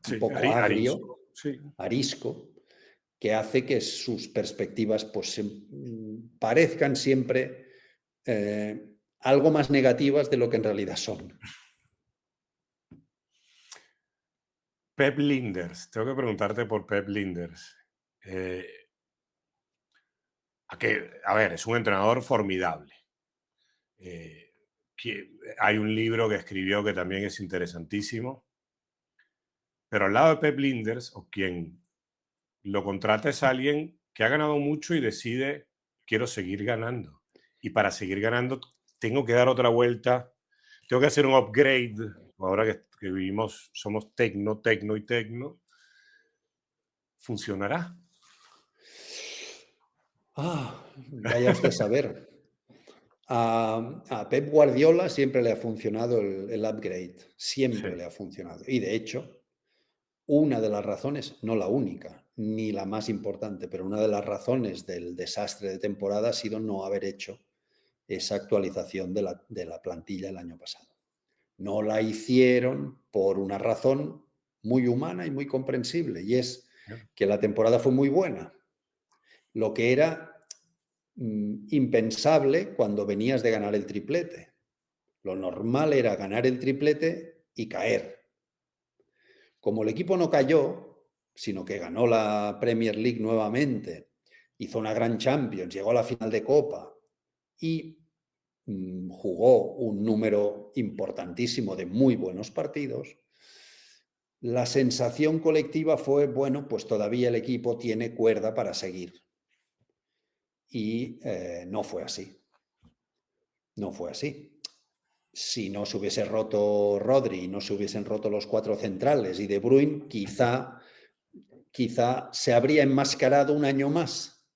Speaker 2: Sí,
Speaker 1: poco agrio,
Speaker 2: arisco, sí.
Speaker 1: arisco, que hace que sus perspectivas pues parezcan siempre algo más negativas de lo que en realidad son.
Speaker 2: Pep Linders, tengo que preguntarte por Pep Linders. Eh, a ver, es un entrenador formidable. Eh, Hay un libro que escribió que también es interesantísimo, pero al lado de Pep Linders, o quien lo contrata, es alguien que ha ganado mucho y decide, quiero seguir ganando. Y para seguir ganando, tengo que dar otra vuelta, tengo que hacer un upgrade. Ahora que vivimos, somos tecno, tecno y tecno, ¿funcionará?
Speaker 1: Vaya usted a saber. A Pep Guardiola siempre le ha funcionado el upgrade, siempre
Speaker 2: Sí,
Speaker 1: le ha funcionado. Y de hecho, una de las razones, no la única, ni la más importante, pero una de las razones del desastre de temporada ha sido no haber hecho esa actualización de la plantilla el año pasado. No la hicieron por una razón muy humana y muy comprensible, y es
Speaker 2: ya,
Speaker 1: que la temporada fue muy buena, lo que era impensable cuando venías de ganar el triplete. Lo normal era ganar el triplete y caer. Como el equipo no cayó, sino que ganó la Premier League nuevamente, hizo una gran Champions, llegó a la final de Copa y jugó un número importantísimo de muy buenos partidos, la sensación colectiva fue, bueno, pues todavía el equipo tiene cuerda para seguir. Y no fue así. No fue así. Si no se hubiese roto Rodri, no se hubiesen roto los cuatro centrales y De Bruyne, quizá se habría enmascarado un año más,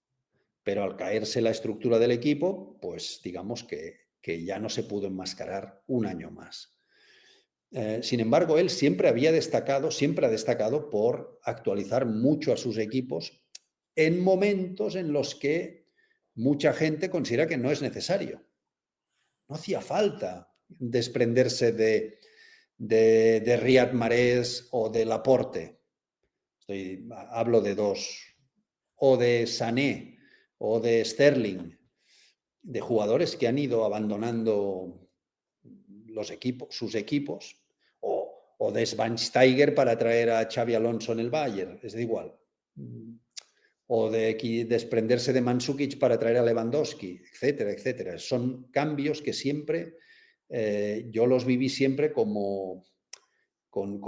Speaker 1: pero al caerse la estructura del equipo, pues digamos que ya no se pudo enmascarar un año más. Sin embargo, él siempre ha destacado por actualizar mucho a sus equipos en momentos en los que mucha gente considera que no es necesario. No hacía falta desprenderse de Riyad Mahrez o de Laporte. Hablo de dos. O de Sané o de Sterling, de jugadores que han ido abandonando sus equipos, o de Schweinsteiger para traer a Xavi Alonso en el Bayern, es de igual. O de desprenderse de Mandzukic para traer a Lewandowski, etcétera, etcétera. Son cambios que siempre yo los viví siempre como con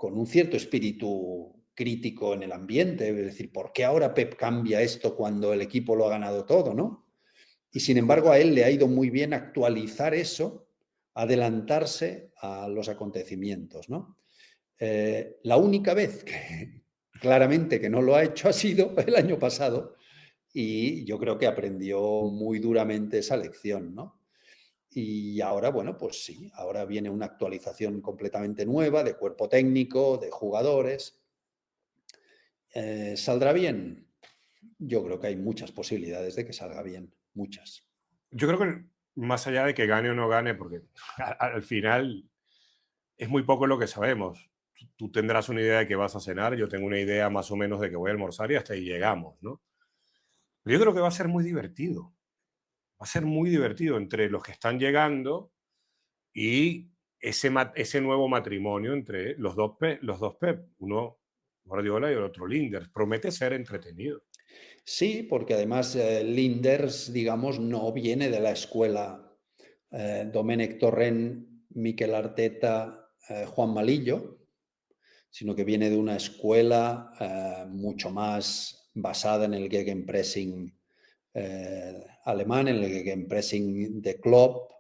Speaker 1: un cierto espíritu crítico en el ambiente, es decir, ¿por qué ahora Pep cambia esto cuando el equipo lo ha ganado todo, no? Y sin embargo, a él le ha ido muy bien actualizar eso, adelantarse a los acontecimientos, ¿no? La única vez que claramente que no lo ha hecho ha sido el año pasado y yo creo que aprendió muy duramente esa lección, ¿no? Y ahora, bueno, pues sí, ahora viene una actualización completamente nueva de cuerpo técnico, de jugadores. ¿Saldrá bien? Yo creo que hay muchas posibilidades de que salga bien, muchas.
Speaker 2: Yo creo que más allá de que gane o no gane, porque al final es muy poco lo que sabemos. Tú tendrás una idea de que vas a cenar, yo tengo una idea más o menos de que voy a almorzar y hasta ahí llegamos, ¿no? Pero yo creo que va a ser muy divertido. Va a ser muy divertido entre los que están llegando y ese nuevo matrimonio entre los dos Pep, uno Guardiola y el otro Linders. Promete ser entretenido.
Speaker 1: Sí, porque además Linders, digamos, no viene de la escuela Domènec Torrent, Mikel Arteta, Juan Malillo, sino que viene de una escuela mucho más basada en el Gegenpressing alemán, en el Gegenpressing de Klopp,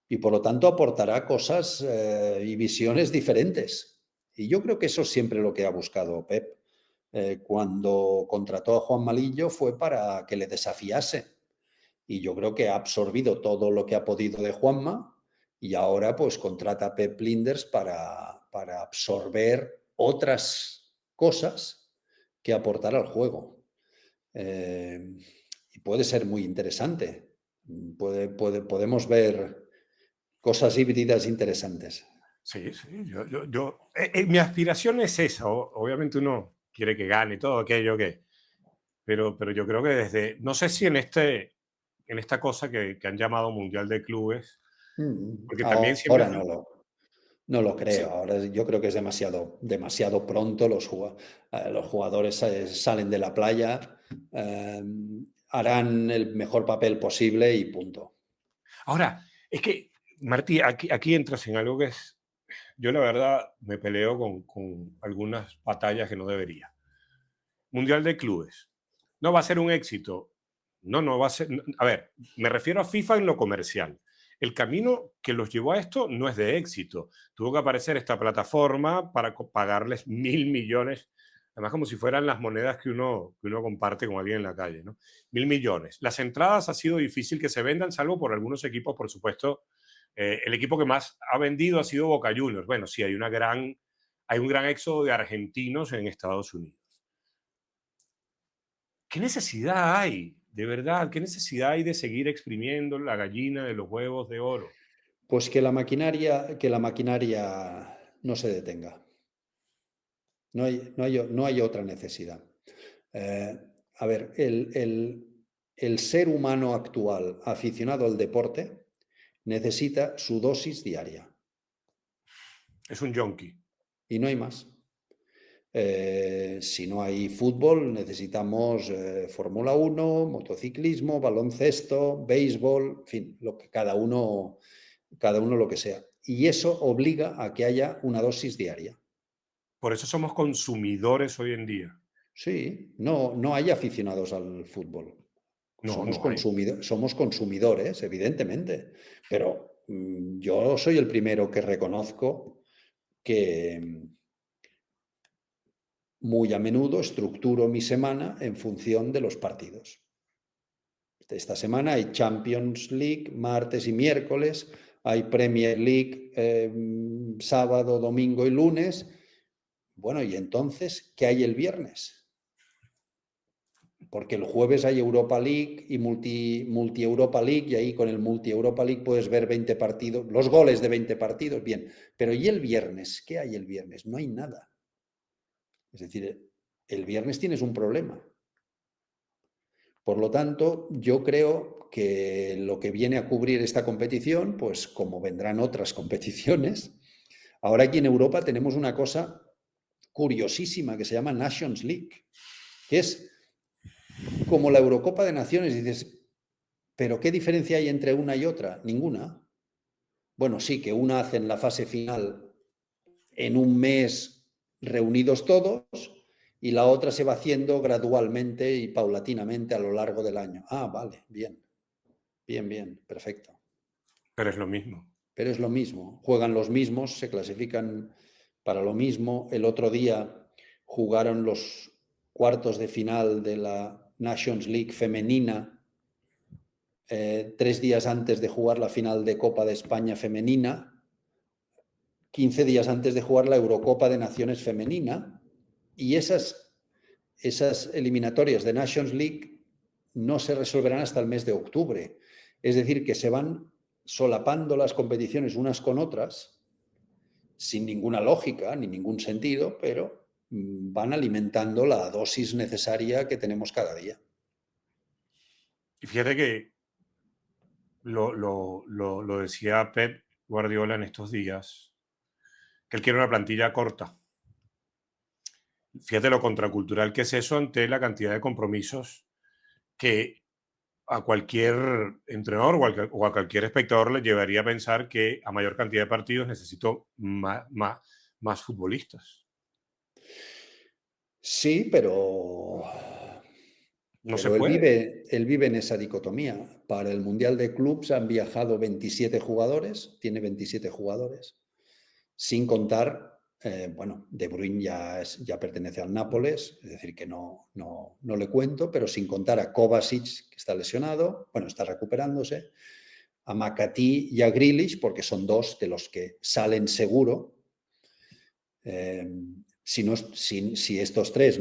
Speaker 1: y por lo tanto aportará cosas y visiones diferentes. Y yo creo que eso es siempre lo que ha buscado Pep. Cuando contrató a Juan Malillo fue para que le desafiase. Y yo creo que ha absorbido todo lo que ha podido de Juanma y ahora pues contrata a Pep Linders para absorber otras cosas que aportar al juego. Y puede ser muy interesante. Podemos ver cosas híbridas interesantes.
Speaker 2: Sí, sí, mi aspiración es esa. Obviamente uno quiere que gane todo aquello que, pero yo creo que desde, no sé si en esta cosa que han llamado Mundial de Clubes, porque también siempre,
Speaker 1: Ahora no lo
Speaker 2: sí,
Speaker 1: creo. Ahora yo creo que es demasiado pronto. Los jugadores salen de la playa, eh, harán el mejor papel posible y punto.
Speaker 2: ahora, es que, Martí, aquí entras en algo que es, yo la verdad me peleo con algunas batallas que no debería. Mundial de Clubes. ¿No va a ser un éxito? No, no va a ser. A ver, me refiero a FIFA en lo comercial. El camino que los llevó a esto no es de éxito. Tuvo que aparecer esta plataforma para pagarles 1.000 millones, además como si fueran las monedas que uno comparte con alguien en la calle, ¿no? 1.000 millones. Las entradas ha sido difícil que se vendan, salvo por algunos equipos, por supuesto. El equipo que más ha vendido ha sido Boca Juniors. Bueno, sí, hay un gran éxodo de argentinos en Estados Unidos. ¿Qué necesidad hay? De verdad, ¿qué necesidad hay de seguir exprimiendo la gallina de los huevos de oro?
Speaker 1: Pues que la maquinaria no se detenga. No hay otra necesidad. Eh, a ver, el ser humano actual aficionado al deporte necesita su dosis diaria
Speaker 2: Es un yonki.
Speaker 1: y no hay más. Si no hay fútbol, necesitamos Fórmula 1, motociclismo, baloncesto, béisbol, en fin, lo que cada uno lo que sea. Y eso obliga a que haya una dosis diaria.
Speaker 2: Por eso somos consumidores hoy en día.
Speaker 1: Sí, no hay aficionados al fútbol.
Speaker 2: No, no hay.
Speaker 1: Somos consumidores, evidentemente, pero yo soy el primero que reconozco que muy a menudo estructuro mi semana en función de los partidos. Esta semana hay Champions League martes y miércoles, hay Premier League sábado, domingo y lunes. Bueno, y entonces, ¿qué hay el viernes? Porque el jueves hay Europa League y multi-Europa League, y ahí con el multi-Europa League puedes ver 20 partidos, los goles de 20 partidos, bien. Pero ¿y el viernes? ¿Qué hay el viernes? No hay nada. Es decir, el viernes tienes un problema. Por lo tanto, yo creo que lo que viene a cubrir esta competición, pues como vendrán otras competiciones, ahora aquí en Europa tenemos una cosa curiosísima que se llama Nations League, que es como la Eurocopa de Naciones. Y dices, ¿pero qué diferencia hay entre una y otra? Ninguna. Bueno, sí, que una hacen la fase final en un mes reunidos todos y la otra se va haciendo gradualmente y paulatinamente a lo largo del año. Ah, vale, bien, bien, bien, perfecto.
Speaker 2: pero es lo mismo.
Speaker 1: Pero es lo mismo, juegan los mismos, se clasifican para lo mismo. El otro día jugaron los cuartos de final de la Nations League femenina, 3 días antes de jugar la final de Copa de España femenina, 15 días antes de jugar la Eurocopa de Naciones femenina, y esas eliminatorias de Nations League no se resolverán hasta el mes de octubre. Es decir, que se van solapando las competiciones unas con otras, sin ninguna lógica ni ningún sentido, pero van alimentando la dosis necesaria que tenemos cada día.
Speaker 2: Y fíjate que lo decía Pep Guardiola en estos días, que él quiere una plantilla corta. Fíjate lo contracultural que es eso ante la cantidad de compromisos que a cualquier entrenador o a cualquier espectador le llevaría a pensar que a mayor cantidad de partidos necesito más futbolistas.
Speaker 1: Sí, pero,
Speaker 2: No se
Speaker 1: pero
Speaker 2: puede.
Speaker 1: él vive en esa dicotomía. Para el Mundial de Clubs han viajado 27 jugadores, tiene 27 jugadores, sin contar, bueno, De Bruyne ya pertenece al Nápoles, es decir, que no le cuento, pero sin contar a Kovacic, que está lesionado, bueno, está recuperándose, a McAtee y a Grealish, porque son dos de los que salen seguro. Si, no, si estos tres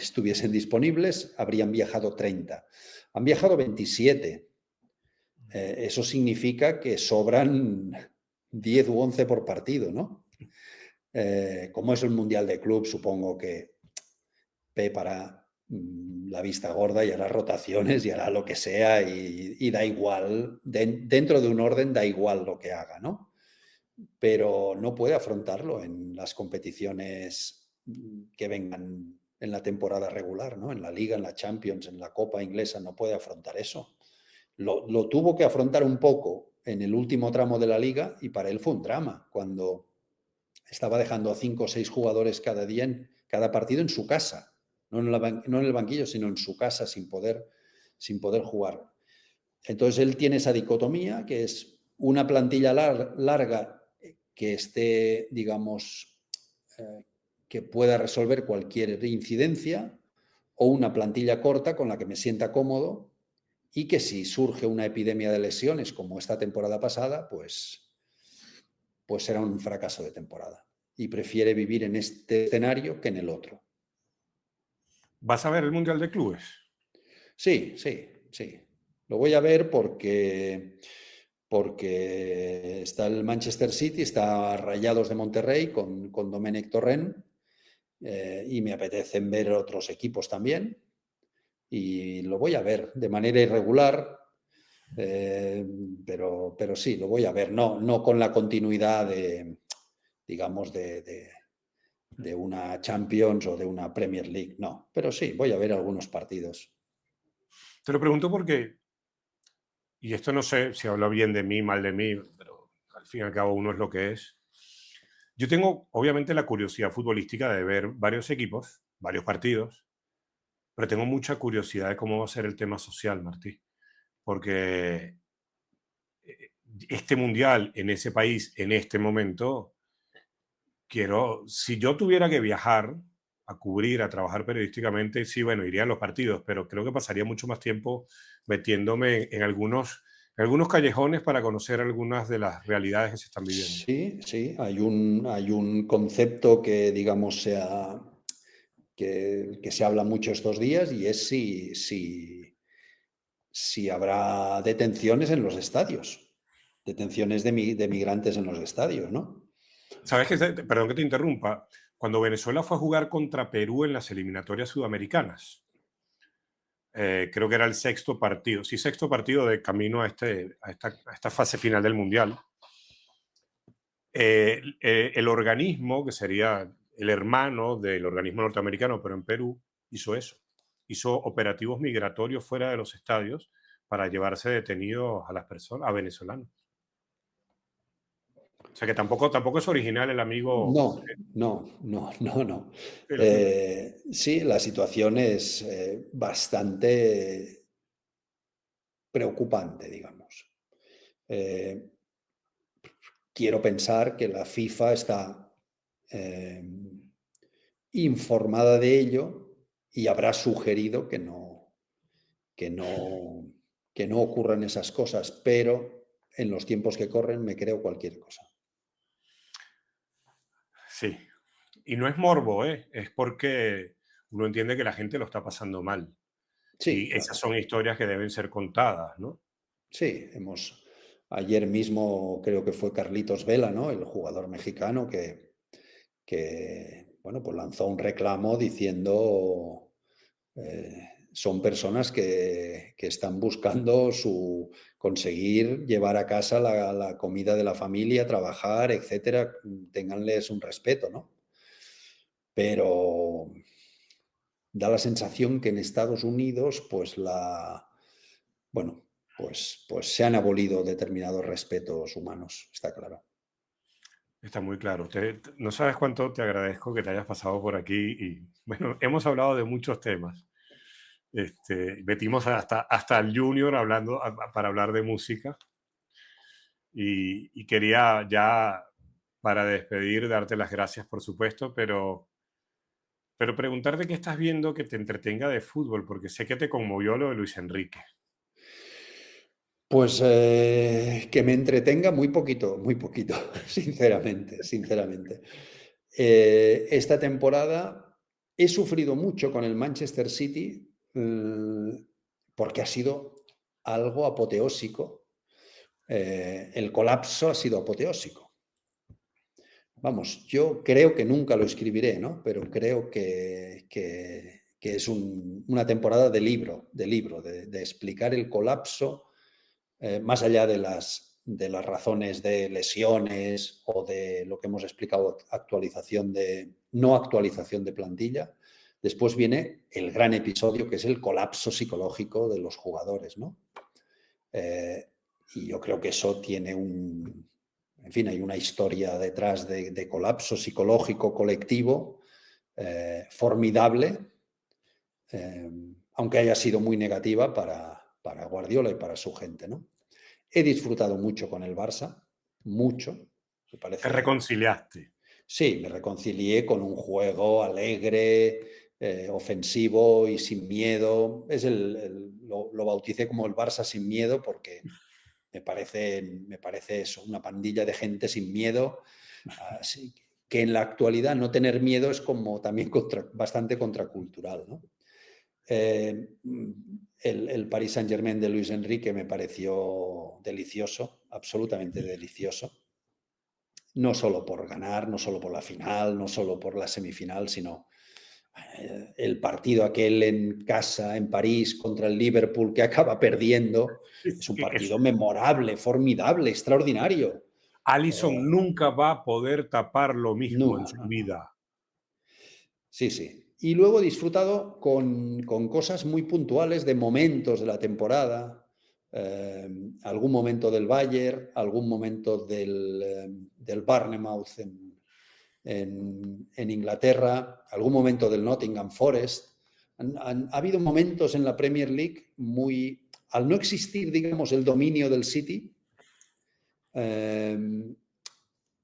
Speaker 1: estuviesen disponibles, habrían viajado 30. Han viajado 27. Eso significa que sobran 10 u 11 por partido, ¿no? Como es el Mundial de Club, supongo que Pep hará la vista gorda y hará rotaciones y hará lo que sea y da igual, dentro de un orden da igual lo que haga, ¿no? Pero no puede afrontarlo en las competiciones que vengan en la temporada regular, ¿no? En la Liga, en la Champions, en la Copa inglesa, no puede afrontar eso. Lo tuvo que afrontar un poco en el último tramo de la Liga y para él fue un drama, cuando estaba dejando a 5 o 6 jugadores cada día en cada partido en su casa, no en el banquillo, sino en su casa sin poder jugar. Entonces él tiene esa dicotomía, que es una plantilla larga que esté, digamos, que pueda resolver cualquier incidencia, o una plantilla corta con la que me sienta cómodo y que si surge una epidemia de lesiones como esta temporada pasada, pues será un fracaso de temporada. Y prefiere vivir en este escenario que en el otro.
Speaker 2: ¿Vas a ver el Mundial de Clubes?
Speaker 1: Sí, sí, sí. Lo voy a ver porque está el Manchester City, está Rayados de Monterrey con Domenech Torrent, y me apetecen ver otros equipos también. Y lo voy a ver de manera irregular, eh, pero sí, lo voy a ver, no con la continuidad digamos, de una Champions o de una Premier League, no, pero sí, voy a ver algunos partidos.
Speaker 2: Te lo pregunto porque, y esto no sé si habla bien de mí, mal de mí, pero al fin y al cabo uno es lo que es. Yo tengo obviamente la curiosidad futbolística de ver varios equipos, varios partidos, pero tengo mucha curiosidad de cómo va a ser el tema social, Martí, porque eh, este mundial en ese país, en este momento, si yo tuviera que viajar a cubrir, a trabajar periodísticamente, sí, bueno, iría a los partidos, pero creo que pasaría mucho más tiempo metiéndome en algunos callejones para conocer algunas de las realidades que se están viviendo.
Speaker 1: Sí, sí, hay un concepto que, digamos, que se habla mucho estos días y es si habrá detenciones en los estadios, detenciones de migrantes en los estadios, ¿no?
Speaker 2: ¿Sabes qué? Perdón que te interrumpa. Cuando Venezuela fue a jugar contra Perú en las eliminatorias sudamericanas, creo que era el sexto partido, sí, sexto partido de camino a esta fase final del Mundial. El organismo, que sería el hermano del organismo norteamericano, pero en Perú, hizo eso. Hizo operativos migratorios fuera de los estadios para llevarse detenidos a las personas, a venezolanos. O sea que tampoco es original el amigo.
Speaker 1: No, no, no, no, no.
Speaker 2: El-
Speaker 1: Sí, la situación es bastante preocupante, digamos. Eh, quiero pensar que la FIFA está eh, informada de ello y habrá sugerido que no, que no ocurran esas cosas, pero en los tiempos que corren me creo cualquier cosa.
Speaker 2: Sí. Y no es morbo, ¿eh? Es porque uno entiende que la gente lo está pasando mal.
Speaker 1: Sí,
Speaker 2: Y esas
Speaker 1: claro.
Speaker 2: son historias que deben ser contadas, ¿no?
Speaker 1: Sí, ayer mismo creo que fue Carlitos Vela, ¿no? El jugador mexicano bueno, pues lanzó un reclamo diciendo, son personas que están buscando conseguir llevar a casa la comida de la familia, trabajar, etcétera, ténganles un respeto, ¿no? Pero da la sensación que en Estados Unidos, pues bueno, pues se han abolido determinados respetos humanos, está claro.
Speaker 2: Está muy claro. No sabes cuánto te agradezco que te hayas pasado por aquí y, bueno, hemos hablado de muchos temas. Metimos hasta el Junior para hablar de música y quería ya, para despedir, darte las gracias, por supuesto, pero preguntarte qué estás viendo que te entretenga de fútbol, porque sé que te conmovió lo de Luis Enrique.
Speaker 1: Pues que me entretenga muy poquito, sinceramente, sinceramente. Esta temporada he sufrido mucho con el Manchester City porque ha sido algo apoteósico. El colapso ha sido apoteósico. Vamos, yo creo que nunca lo escribiré, ¿no? Pero creo que es una temporada de explicar el colapso, más allá de las razones de lesiones o de lo que hemos explicado, no actualización de plantilla. Después viene el gran episodio, que es el colapso psicológico de los jugadores, ¿no? Eh, y yo creo que eso tiene en fin, hay una historia detrás de colapso psicológico colectivo formidable, eh, aunque haya sido muy negativa para Guardiola y para su gente, ¿no? He disfrutado mucho con el Barça, mucho. Me
Speaker 2: Te
Speaker 1: parece,
Speaker 2: reconciliaste.
Speaker 1: sí, me reconcilié con un juego alegre, ofensivo y sin miedo. Lo bauticé como el Barça sin miedo porque me parece eso, una pandilla de gente sin miedo, así que en la actualidad no tener miedo es como también bastante contracultural, ¿no? El Paris Saint-Germain de Luis Enrique me pareció delicioso, absolutamente delicioso. No solo por ganar, no solo por la final, no solo por la semifinal, sino el partido aquel en casa, en París, contra el Liverpool, que acaba perdiendo. Es un partido memorable, formidable, extraordinario.
Speaker 2: Alisson nunca va a poder tapar lo mismo en
Speaker 1: No,
Speaker 2: su
Speaker 1: no, no.
Speaker 2: vida.
Speaker 1: Sí, sí. Y luego he disfrutado con cosas muy puntuales de momentos de la temporada. Algún momento del Bayern, algún momento del Bournemouth en Inglaterra, algún momento del Nottingham Forest. Ha habido momentos en la Premier League al no existir, digamos, el dominio del City, eh,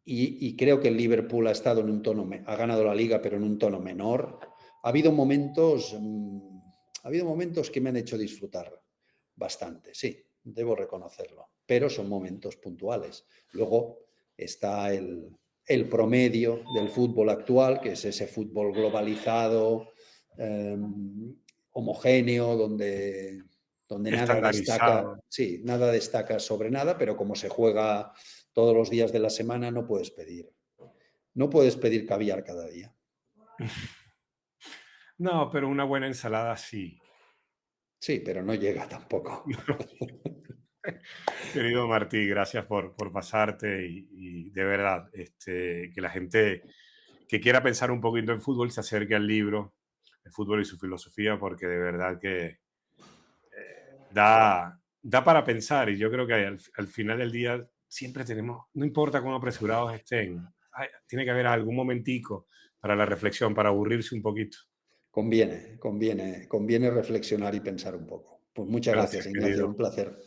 Speaker 1: y creo que el Liverpool ha estado en un ha ganado la liga, pero en un tono menor. Ha habido momentos, que me han hecho disfrutar bastante, sí, debo reconocerlo, pero son momentos puntuales. Luego está el promedio del fútbol actual, que es ese fútbol globalizado, eh, homogéneo, donde nada
Speaker 2: Estandarizado.
Speaker 1: destaca, sí, nada destaca sobre nada, pero como se juega todos los días de la semana, no puedes pedir caviar cada día.
Speaker 2: No, pero una buena ensalada sí.
Speaker 1: Sí, pero no llega tampoco.
Speaker 2: Querido Martí, gracias por pasarte y de verdad, que la gente que quiera pensar un poquito en fútbol se acerque al libro, El fútbol y su filosofía, porque de verdad que da para pensar y yo creo que al final del día siempre tenemos, no importa cuán apresurados estén, tiene que haber algún momentico para la reflexión, para aburrirse un poquito.
Speaker 1: Conviene reflexionar y pensar un poco. Pues muchas gracias,
Speaker 2: Gracias,
Speaker 1: Ignacio,
Speaker 2: querido.
Speaker 1: un placer.